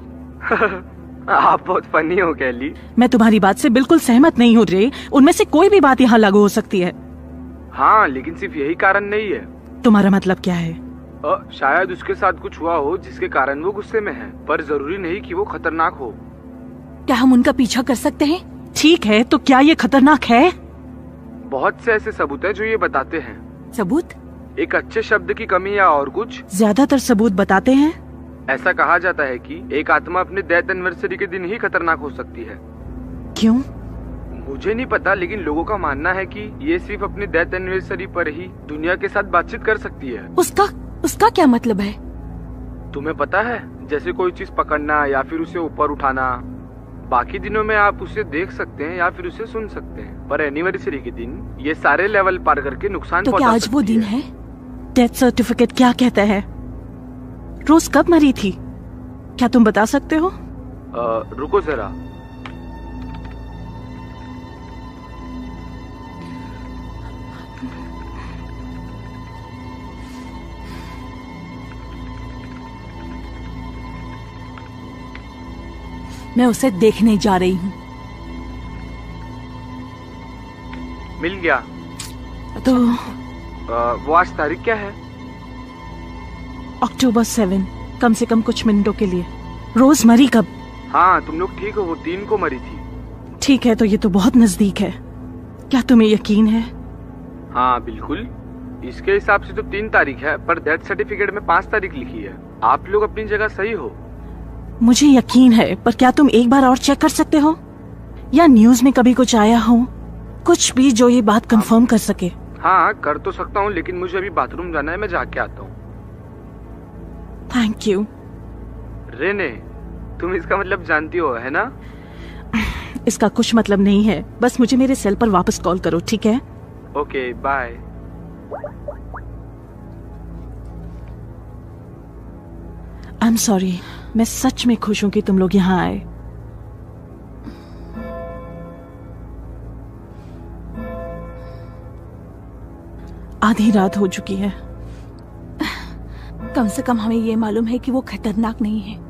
आप बहुत फनी हो कैली। मैं तुम्हारी बात से बिल्कुल सहमत नहीं हूँ रे। उनमें से कोई भी बात यहाँ लागू हो सकती है। हाँ, लेकिन सिर्फ यही कारण नहीं है। तुम्हारा मतलब क्या है? शायद उसके साथ कुछ हुआ हो जिसके कारण वो गुस्से में है, पर जरूरी नहीं कि वो खतरनाक हो। क्या हम उनका पीछा कर सकते हैं? ठीक है, तो क्या ये खतरनाक है? बहुत से ऐसे सबूत है जो ये बताते हैं। सबूत? एक अच्छे शब्द की कमी या और कुछ? ज्यादातर सबूत बताते हैं। ऐसा कहा जाता है कि एक आत्मा अपने डेथ एनिवर्सरी के दिन ही खतरनाक हो सकती है। क्यों? मुझे नहीं पता, लेकिन लोगों का मानना है कि ये सिर्फ अपनी डेथ एनिवर्सरी पर ही दुनिया के साथ बातचीत कर सकती है। उसका क्या मतलब है? तुम्हें पता है, जैसे कोई चीज पकड़ना या फिर उसे ऊपर उठाना। बाकी दिनों में आप उसे देख सकते हैं या फिर उसे सुन सकते हैं, पर एनिवर्सरी के दिन ये सारे लेवल पार करके नुकसान तो क्या आज वो दिन है? डेथ सर्टिफिकेट क्या कहता है? रोज कब मरी थी? क्या तुम बता सकते हो? रुको जरा। मैं उसे देखने जा रही हूँ। मिल गया। तो वो आज तारीख क्या है? अक्टूबर 7, कम से कम कुछ मिनटों के लिए। रोज मरी कब? हाँ, तुम लोग ठीक हो, वो 3 को मरी थी। ठीक है, तो ये तो बहुत नजदीक है। क्या तुम्हें यकीन है? हाँ बिल्कुल, इसके हिसाब से तो 3 तारीख है, पर डेथ सर्टिफिकेट में 5 तारीख लिखी है। आप लोग अपनी जगह सही हो। मुझे यकीन है, पर क्या तुम एक बार और चेक कर सकते हो? या न्यूज में कभी कुछ आया हो, कुछ भी जो ये बात कंफर्म कर सके? हाँ, कर तो सकता हूँ, लेकिन मुझे अभी बाथरूम जाना है, मैं जाके आता हूँ। Thank you. रेने, तुम इसका मतलब जानती हो, है ना? इसका कुछ मतलब नहीं है, बस मुझे मेरे सेल पर वापस कॉल करो, ठीक है? Okay, bye. I am sorry, मैं सच में खुश हूं कि तुम लोग यहाँ आए। आधी रात हो चुकी है। कम से कम हमें ये मालूम है कि वो खतरनाक नहीं है।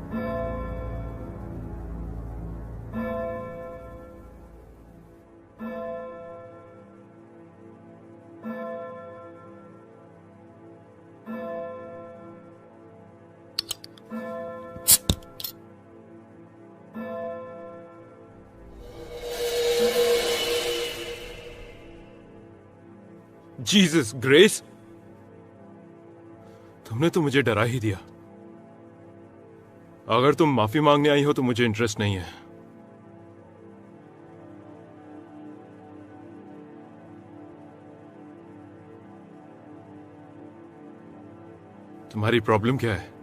जीसस ग्रेस, तुमने तो मुझे डरा ही दिया। अगर तुम माफी मांगने आई हो तो मुझे इंटरेस्ट नहीं है। तुम्हारी प्रॉब्लम क्या है?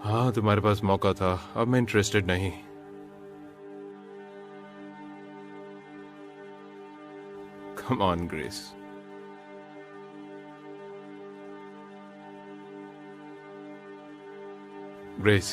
हाँ, तुम्हारे पास मौका था, अब मैं इंटरेस्टेड नहीं। Come on, Grace. Grace.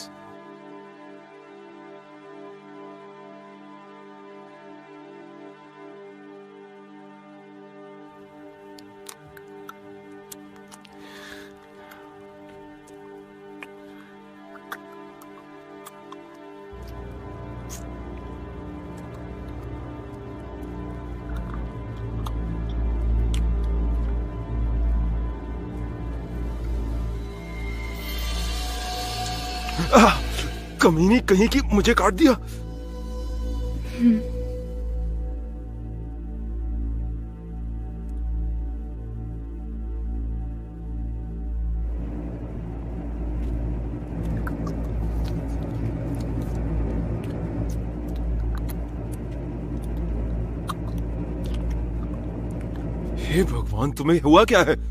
कमीनी कहीं की, मुझे काट दिया। हे भगवान, तुम्हें हुआ क्या है?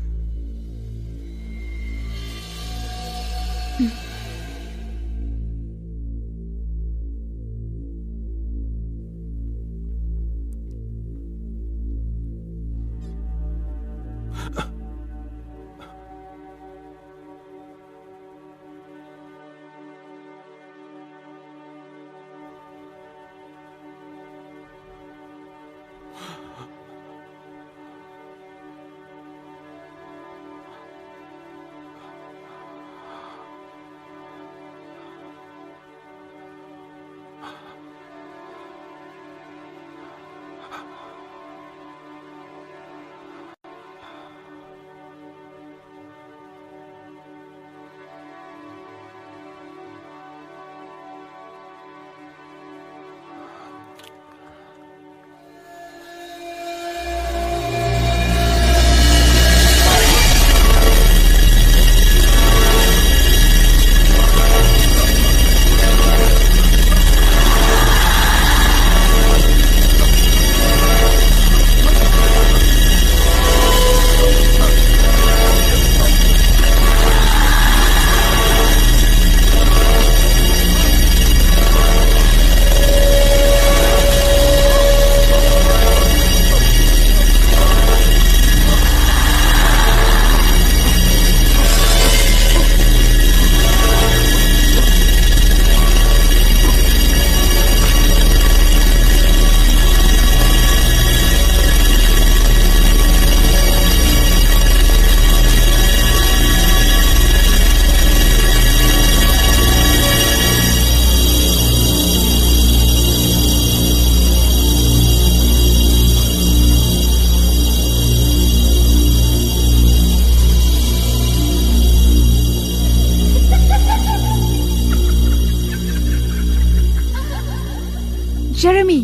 जेरेमी,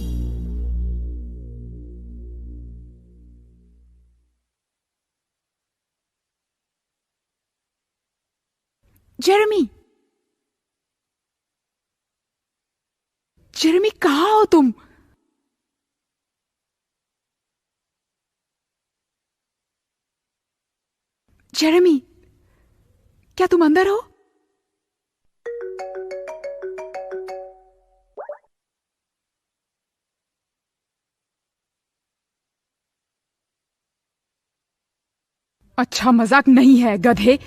जेरेमी, जेरेमी, कहाँ हो तुम? जेरेमी, क्या तुम अंदर हो? अच्छा, मजाक नहीं है गधे।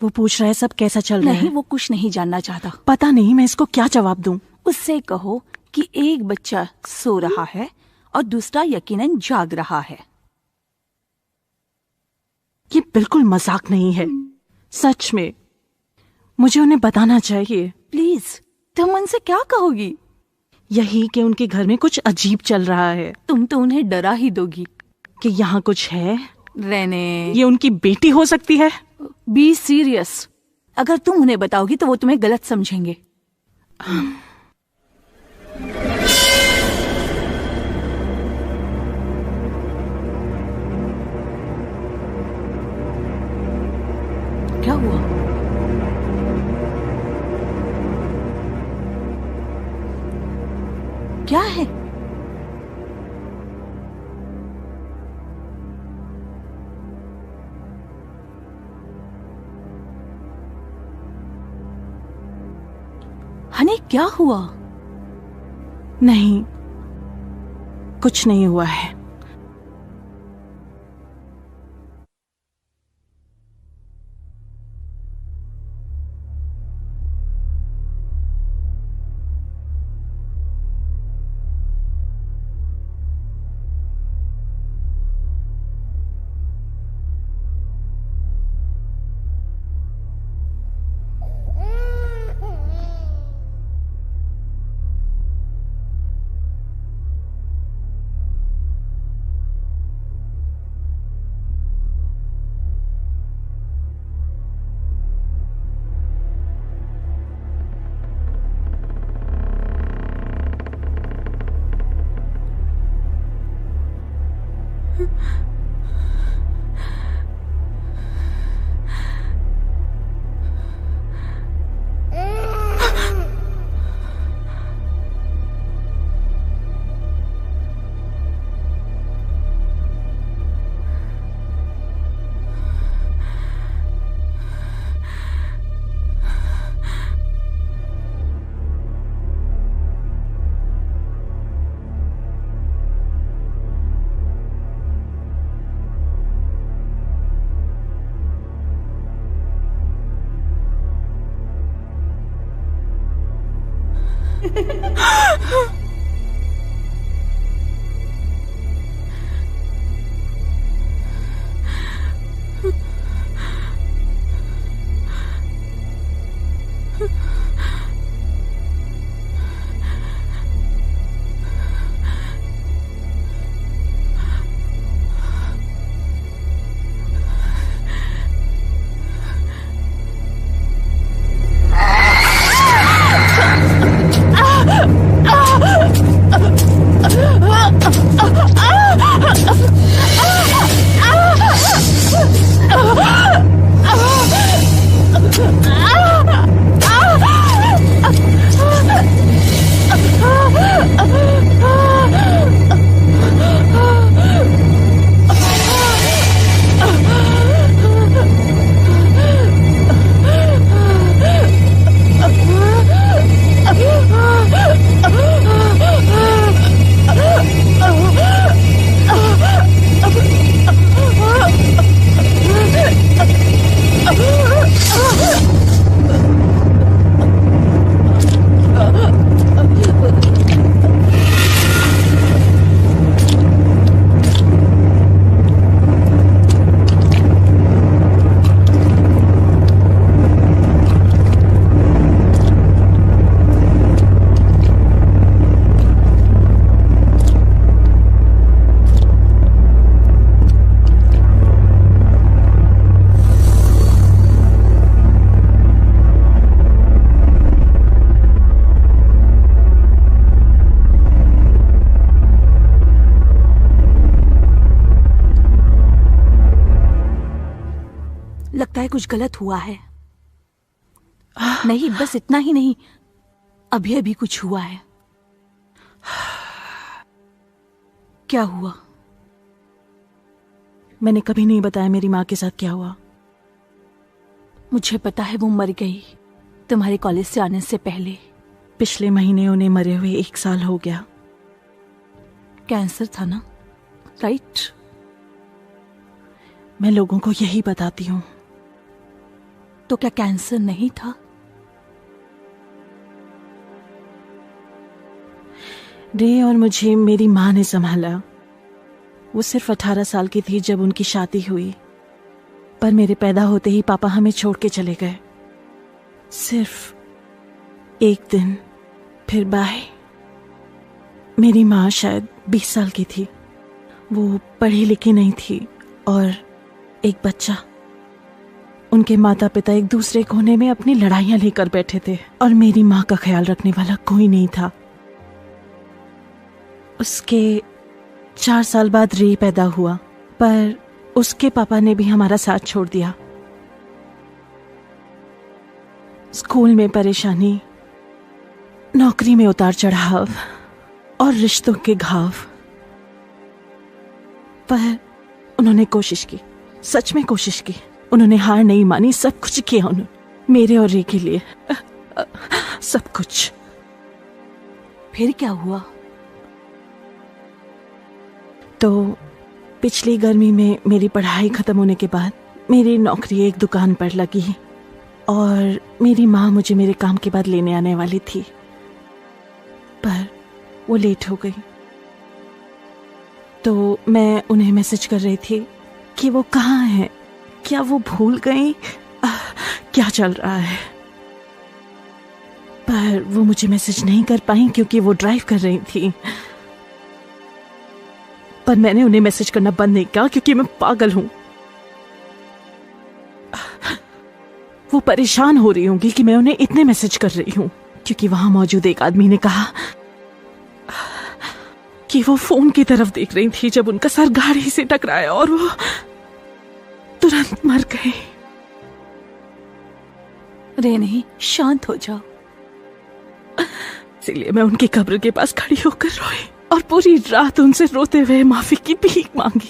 वो पूछ रहा है सब कैसा चल रहा नहीं, है। वो कुछ नहीं जानना चाहता। पता नहीं मैं इसको क्या जवाब दूं। उससे कहो कि एक बच्चा सो रहा है और दूसरा यकीनन जाग रहा है। ये बिल्कुल मजाक नहीं है, सच में। मुझे उन्हें बताना चाहिए। प्लीज, तुम उनसे क्या कहोगी? यही कि उनके घर में कुछ अजीब चल रहा है। तुम तो उन्हें डरा ही दोगी। कि यहाँ कुछ है। रेने, ये उनकी बेटी हो सकती है। Be serious. अगर तुम उन्हें बताओगी तो वो तुम्हें गलत समझेंगे। क्या हुआ? क्या है? हनी, क्या हुआ? नहीं, कुछ नहीं हुआ है। लगता है कुछ गलत हुआ है। नहीं, बस इतना ही नहीं, अभी अभी कुछ हुआ है। क्या हुआ? मैंने कभी नहीं बताया मेरी माँ के साथ क्या हुआ। मुझे पता है, वो मर गई तुम्हारे कॉलेज से आने से पहले। पिछले महीने उन्हें मरे हुए 1 साल हो गया। कैंसर था ना, राइट? मैं लोगों को यही बताती हूँ। तो क्या कैंसर नहीं था? रे और मुझे मेरी माँ ने संभाला। वो सिर्फ 18 साल की थी जब उनकी शादी हुई, पर मेरे पैदा होते ही पापा हमें छोड़ के चले गए। सिर्फ 1 दिन, फिर बाय। मेरी माँ शायद 20 साल की थी। वो पढ़ी लिखी नहीं थी और एक बच्चा। उनके माता पिता एक दूसरे कोने में अपनी लड़ाइयां लेकर बैठे थे और मेरी माँ का ख्याल रखने वाला कोई नहीं था। उसके 4 साल बाद रे पैदा हुआ, पर उसके पापा ने भी हमारा साथ छोड़ दिया। स्कूल में परेशानी, नौकरी में उतार चढ़ाव और रिश्तों के घाव। पर उन्होंने कोशिश की, सच में कोशिश की। उन्होंने हार नहीं मानी, सब कुछ किया उन्होंने मेरे और रे के लिए। सब कुछ। फिर क्या हुआ? तो पिछली गर्मी में मेरी पढ़ाई खत्म होने के बाद मेरी नौकरी एक दुकान पर लगी और मेरी माँ मुझे मेरे काम के बाद लेने आने वाली थी, पर वो लेट हो गई। तो मैं उन्हें मैसेज कर रही थी कि वो कहाँ हैं, क्या वो भूल गई क्या चल रहा है, पर वो मुझे मैसेज नहीं कर पाई क्योंकि वो ड्राइव कर रही थी। पर मैंने उन्हें मैसेज करना बंद नहीं किया क्योंकि मैं पागल हूं। वो परेशान हो रही होंगी कि मैं उन्हें इतने मैसेज कर रही हूं क्योंकि वहां मौजूद एक आदमी ने कहा कि वो फोन की तरफ देख रही थी जब उनका सर गाड़ी से टकराया और वो तुरंत मर गए। रे नहीं, शांत हो जाओ। इसलिए मैं उनकी कब्र के पास खड़ी होकर रोई और पूरी रात उनसे रोते हुए माफी की भीख मांगी।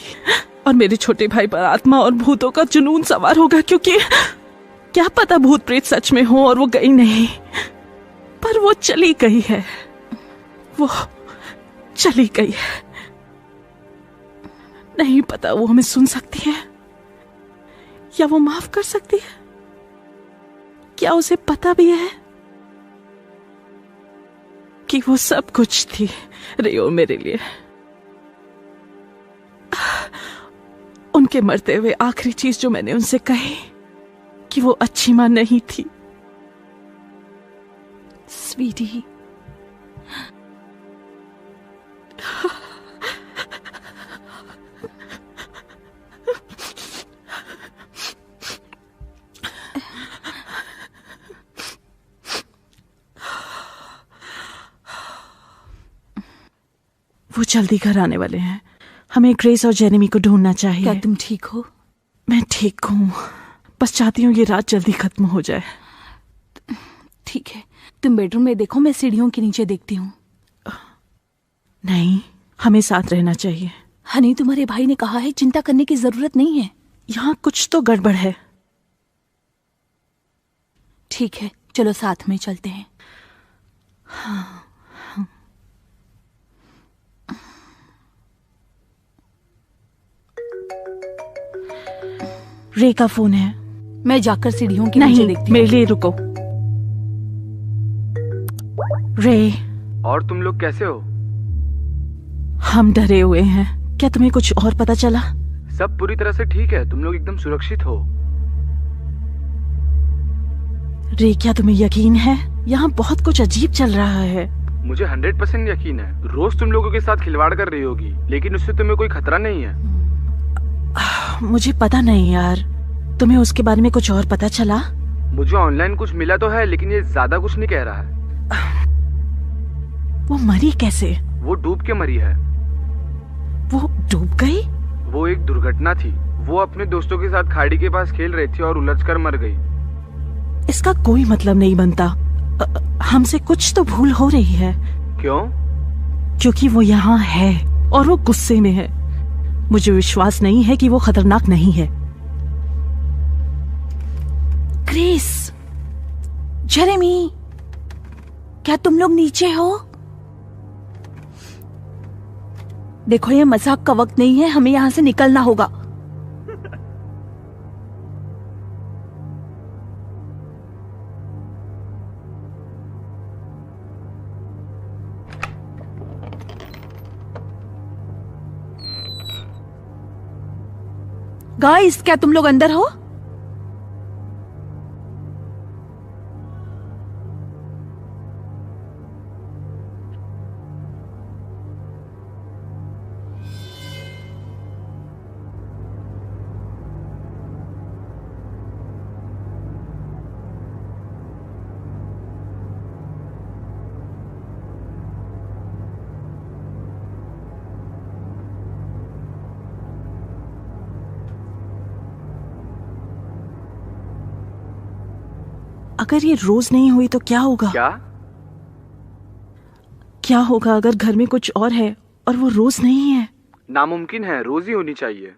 और मेरे छोटे भाई पर आत्मा और भूतों का जुनून सवार होगा क्योंकि क्या पता भूत प्रेत सच में हो और वो गई नहीं, पर वो चली गई है। वो चली गई है। नहीं पता वो हमें सुन सकती है या वो माफ कर सकती है। क्या उसे पता भी है कि वो सब कुछ थी रियो मेरे लिए। उनके मरते हुए आखिरी चीज जो मैंने उनसे कही कि वो अच्छी मां नहीं थी। स्वीटी, वो जल्दी घर आने वाले हैं। हमें ग्रेस और जेरेमी को ढूंढना चाहिए। क्या तुम ठीक हो? मैं ठीक हूँ, बस चाहती हूँ ये रात जल्दी खत्म हो जाए। ठीक है, तुम बेडरूम में देखो, मैं सीढ़ियों के नीचे देखती हूँ। नहीं, हमें साथ रहना चाहिए। हनी, तुम्हारे भाई ने कहा है चिंता करने की जरूरत नहीं है। यहाँ कुछ तो गड़बड़ है। ठीक है, चलो साथ में चलते हैं। हाँ। रे का फोन है। मैं जाकर सीढ़ियों के नीचे देखती हूँ। मेरे लिए रुको। रे, और तुम लोग कैसे हो? हम डरे हुए हैं। क्या तुम्हें कुछ और पता चला? सब पूरी तरह से ठीक है, तुम लोग एकदम सुरक्षित हो। रे, क्या तुम्हें यकीन है? यहाँ बहुत कुछ अजीब चल रहा है। मुझे 100% यकीन है। रोज तुम लोगों के साथ खिलवाड़ कर रही होगी, लेकिन उससे तुम्हें कोई खतरा नहीं है। मुझे पता नहीं यार, तुम्हें उसके बारे में कुछ और पता चला? मुझे ऑनलाइन कुछ मिला तो है, लेकिन ये ज्यादा कुछ नहीं कह रहा है। वो मरी कैसे? वो डूब के मरी है। वो डूब गई? वो एक दुर्घटना थी। वो अपने दोस्तों के साथ खाड़ी के पास खेल रही थी और उलझकर मर गई। इसका कोई मतलब नहीं बनता। हमसे कुछ तो भूल हो रही है। क्यों? क्योंकि वो यहाँ है और वो गुस्से में है। मुझे विश्वास नहीं है कि वो खतरनाक नहीं है। ग्रेस, जेरेमी, क्या तुम लोग नीचे हो? देखो, ये मजाक का वक्त नहीं है, हमें यहां से निकलना होगा। गाइस, क्या तुम लोग अंदर हो? अगर ये रोज नहीं हुई तो क्या होगा? क्या होगा अगर घर में कुछ और है और वो रोज नहीं है? नामुमकिन है, रोज ही होनी चाहिए।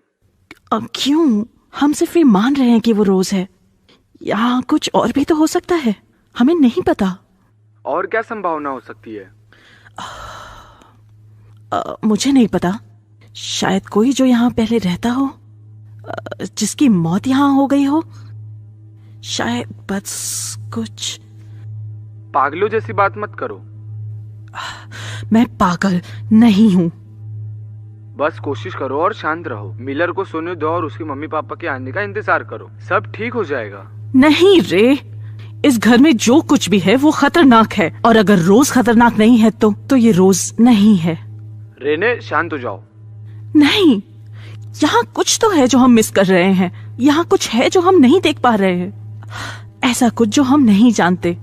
क्यों? हम सिर्फ ये मान रहे हैं कि वो रोज है। यहाँ कुछ और भी तो हो सकता है, हमें नहीं पता। और क्या संभावना हो सकती है? मुझे नहीं पता। शायद कोई जो यहाँ पहले रहता हो, जिसकी मौत यहाँ हो गई हो। शायद बस कुछ। पागलों जैसी बात मत करो। मैं पागल नहीं हूँ। बस कोशिश करो और शांत रहो। मिलर को सोने दो और उसके मम्मी पापा के आने का इंतजार करो। सब ठीक हो जाएगा। नहीं रे, इस घर में जो कुछ भी है वो खतरनाक है, और अगर रोज खतरनाक नहीं है तो ये रोज नहीं है। रेने, शांत हो जाओ। नहीं, यहाँ कुछ तो है जो हम मिस कर रहे हैं। यहाँ कुछ है जो हम नहीं देख पा रहे हैं, ऐसा कुछ जो हम नहीं जानते।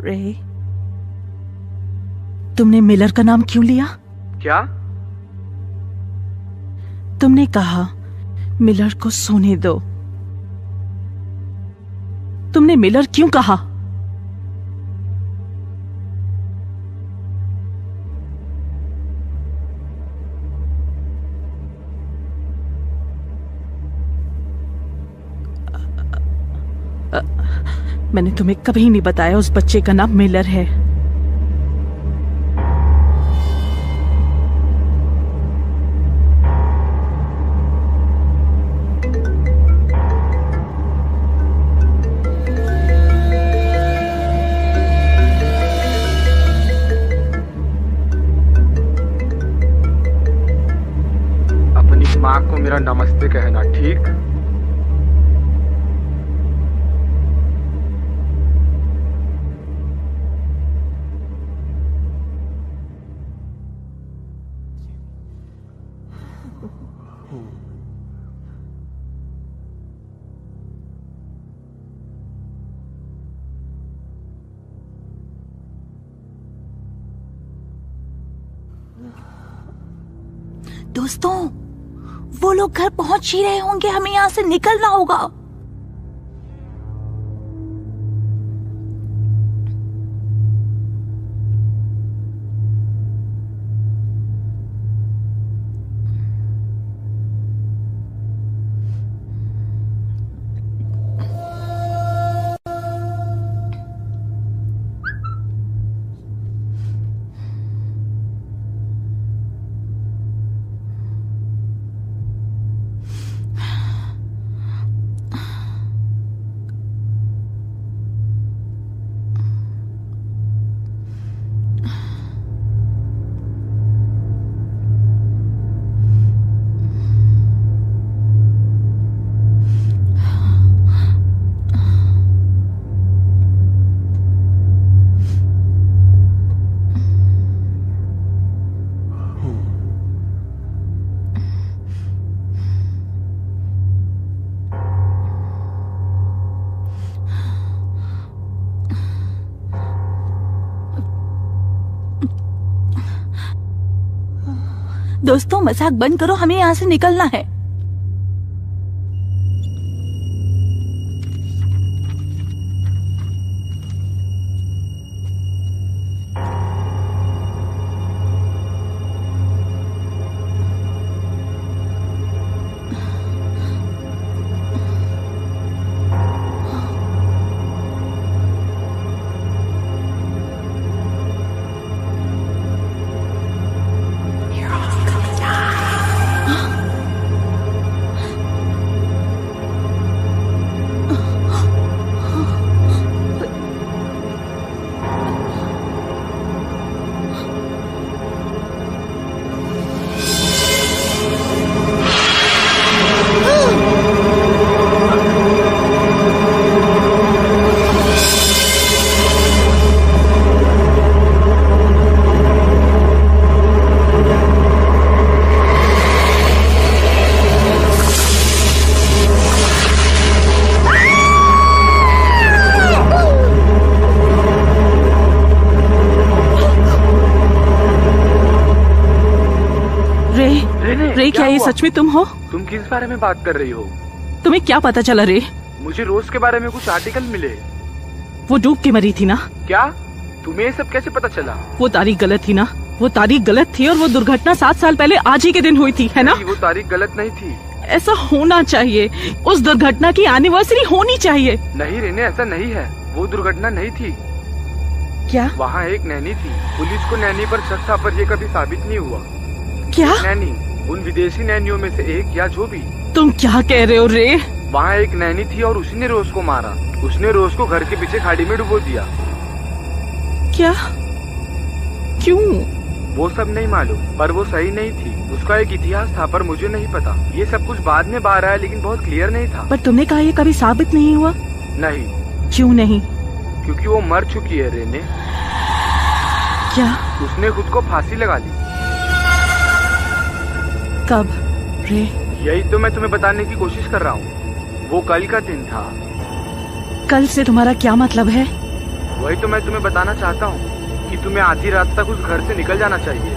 रे, तुमने मिलर का नाम क्यों लिया? क्या? तुमने कहा मिलर को सोने दो। तुमने मिलर क्यों कहा? मैंने तुम्हें कभी नहीं बताया उस बच्चे का नाम मिलर है। अपनी माँ को मेरा नमस्ते कहना, ठीक? दोस्तों, वो लोग घर पहुंच ही रहे होंगे। हमें यहाँ से निकलना होगा। दोस्तों, मजाक बंद करो। हमें यहाँ से निकलना है। रे, क्या ये सच में तुम हो? तुम किस बारे में बात कर रही हो? तुम्हें क्या पता चला रे? मुझे रोज के बारे में कुछ आर्टिकल मिले। वो डूब के मरी थी ना? क्या? तुम्हें ये सब कैसे पता चला? वो तारीख गलत थी ना? वो तारीख गलत थी और वो दुर्घटना 7 साल पहले आज ही के दिन हुई थी, है ना? वो तारीख गलत नहीं थी। ऐसा होना चाहिए, उस दुर्घटना की एनिवर्सरी होनी चाहिए। नहीं रेने, ऐसा नहीं है, वो दुर्घटना नहीं थी। क्या? वहाँ एक नैनी थी। पुलिस को नैनी पर शक था, पर ये कभी साबित नहीं हुआ। क्या? नैनी, उन विदेशी नैनियों में से एक, या जो भी। तुम क्या कह रहे हो रे? वहाँ एक नैनी थी और उसी ने रोज को मारा। उसने रोज को घर के पीछे खाड़ी में डुबो दिया। क्या? क्यों? वो सब नहीं मालूम, पर वो सही नहीं थी। उसका एक इतिहास था, पर मुझे नहीं पता। ये सब कुछ बाद में बाहर आया, लेकिन बहुत क्लियर नहीं था। पर तुमने कहा ये कभी साबित नहीं हुआ। नहीं। क्यों नहीं? क्योंकि वो मर चुकी है रेने। क्या? उसने खुद को फांसी लगा ली। कब रे? यही तो मैं तुम्हें बताने की कोशिश कर रहा हूँ। वो कल का दिन था। कल से तुम्हारा क्या मतलब है? वही तो मैं तुम्हें बताना चाहता हूँ कि तुम्हें आधी रात तक उस घर से निकल जाना चाहिए,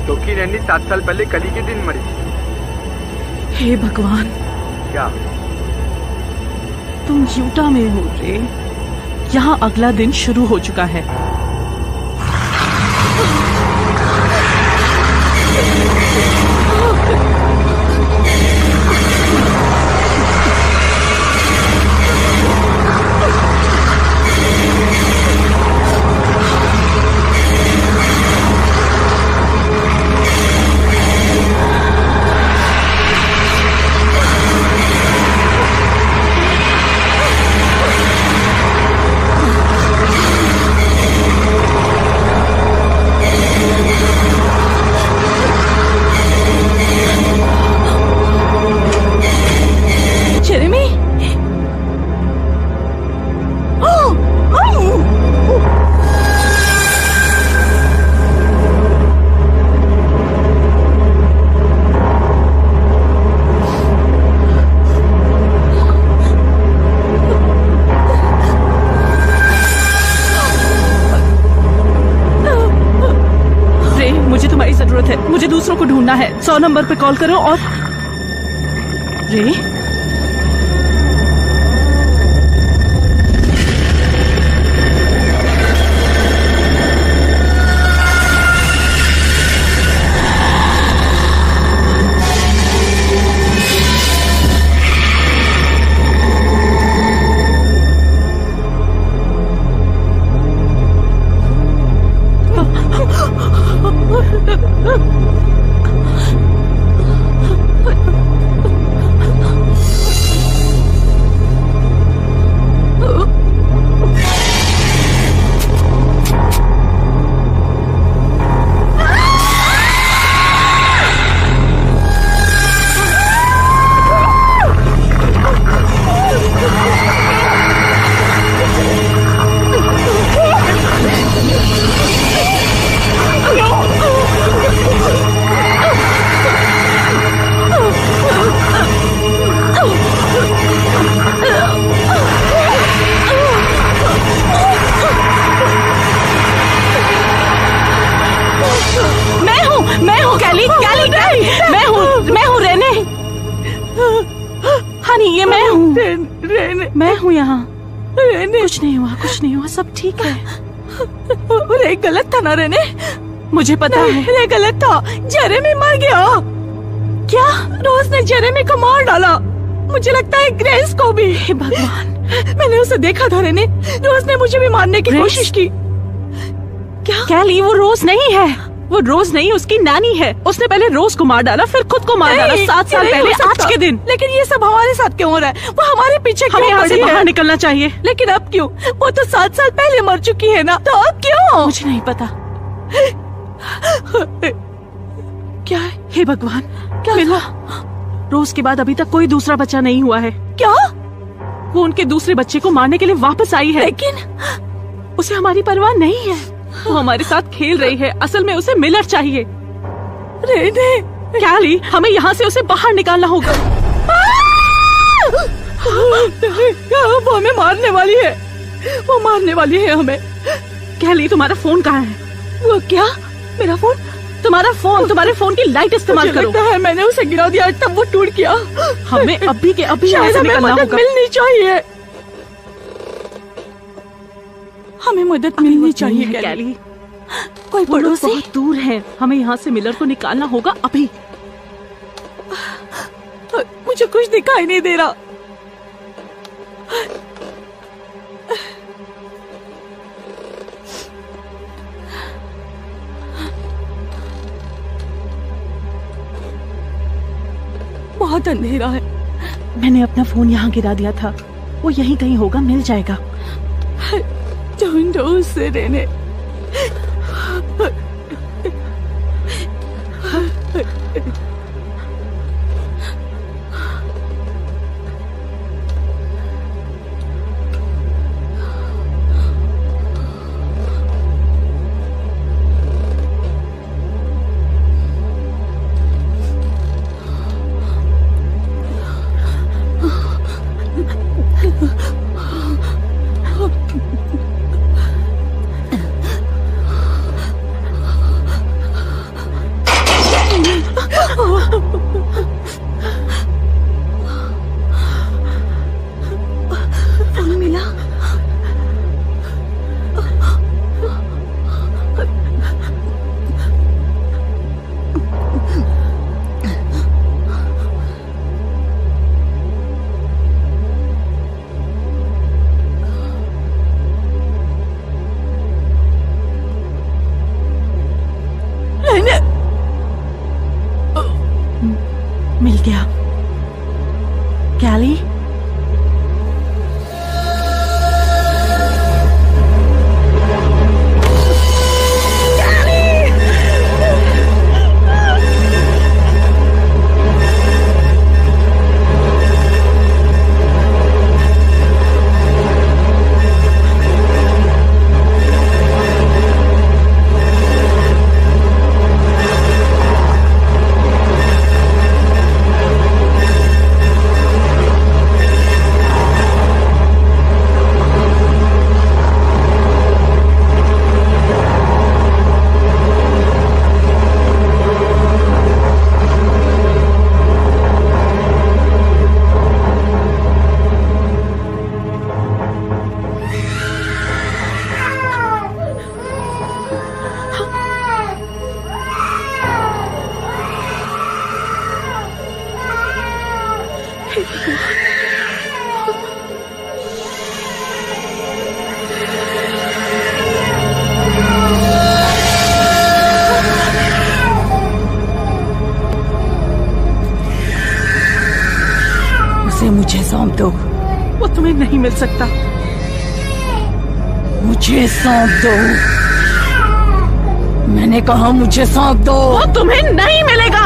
क्योंकि नैनी 7 साल पहले कल ही के दिन मरी थी। हे भगवान! क्या? तुम यूटा में हो रे। यहाँ अगला दिन शुरू हो चुका है। मुझे दूसरों को ढूंढना है। 100 नंबर पे कॉल करो और रे मैं हूँ यहाँ। कुछ नहीं हुआ, सब ठीक है। रे गलत था ना रेने? मुझे पता है रे गलत था। जेरेमी मर गया। क्या? रोज ने जेरेमी को मार डाला। मुझे लगता है ग्रेस को भी। हे भगवान, मैंने उसे देखा था रेने। रोज ने मुझे भी मारने की कोशिश की। क्या? कैली, वो रोज नहीं है। वो रोज नहीं, उसकी नानी है। उसने पहले रोज को मार डाला, फिर खुद को मार डाला 7 साल पहले आज के दिन। लेकिन ये सब हमारे साथ क्यों हो रहा है? वो हमारे पीछे क्यों? हमें यहाँ से बाहर निकलना चाहिए। लेकिन अब क्यों? वो तो 7 साल पहले मर चुकी है ना, तो अब क्यों? मुझे नहीं पता। क्या है? हे भगवान, क्या मिला? रोज के बाद अभी तक कोई दूसरा बच्चा नहीं हुआ है। क्या? वो उनके दूसरे बच्चे को मारने के लिए वापस आई है। लेकिन उसे हमारी परवाह नहीं है। वो हमारे साथ खेल रही है। असल में उसे मिलर चाहिए। रेने, कैली, हमें यहाँ से उसे बाहर निकालना होगा। वो हमें मारने वाली है। वो मारने वाली है हमें। कैली, तुम्हारा फोन कहाँ है? वो क्या? मेरा फोन? तुम्हारे फोन की लाइट इस्तेमाल करो। लगता है मैंने उसे गिरा दिया, तब वो टूट गया। हमें अभी के अभी यहाँ से निकलना होगा। मिलनी चाहिए। हमें मदद मिलनी चाहिए कैली। कोई वो लोग पड़ोसी? बहुत दूर हैं। हमें यहाँ से मिलर को निकालना होगा अभी। मुझे कुछ दिखाई नहीं दे रहा। बहुत अंधेरा है। मैंने अपना फोन यहाँ गिरा दिया था। वो यहीं कहीं होगा, मिल जाएगा। ढूंढो उसे रेने। फोन मिला। मिल गया। कैली, उसे मुझे सौंप दो। वो तुम्हें नहीं मिल सकता। मुझे सौंप दो। मैंने कहा मुझे सौंप दो। वो तुम्हें नहीं मिलेगा।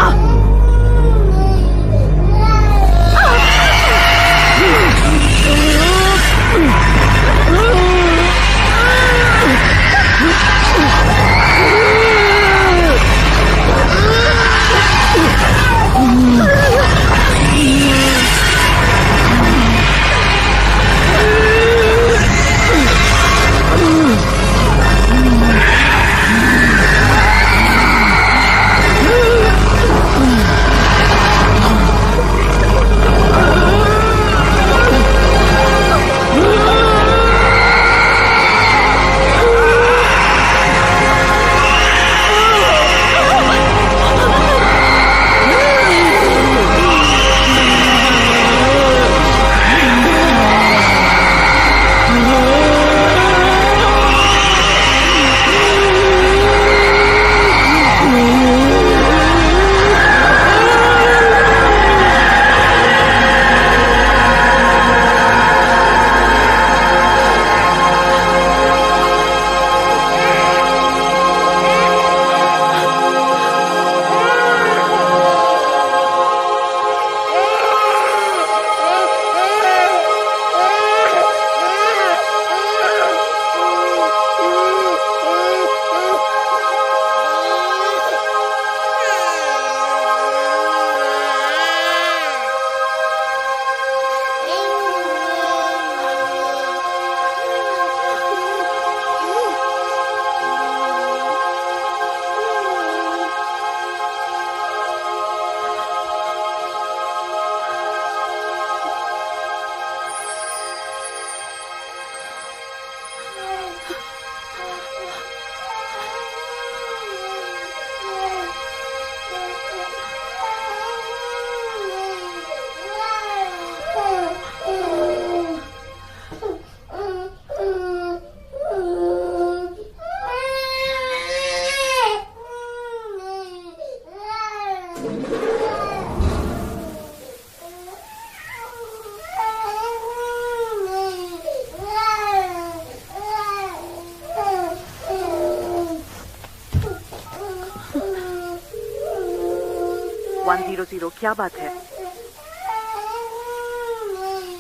100, क्या बात है?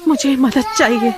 मुझे मदद चाहिए।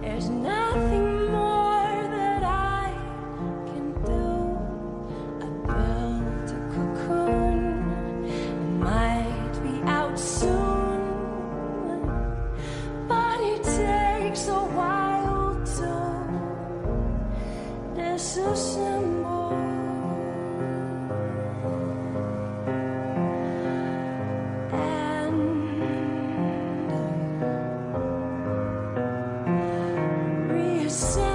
There's nothing more that I can do. to say.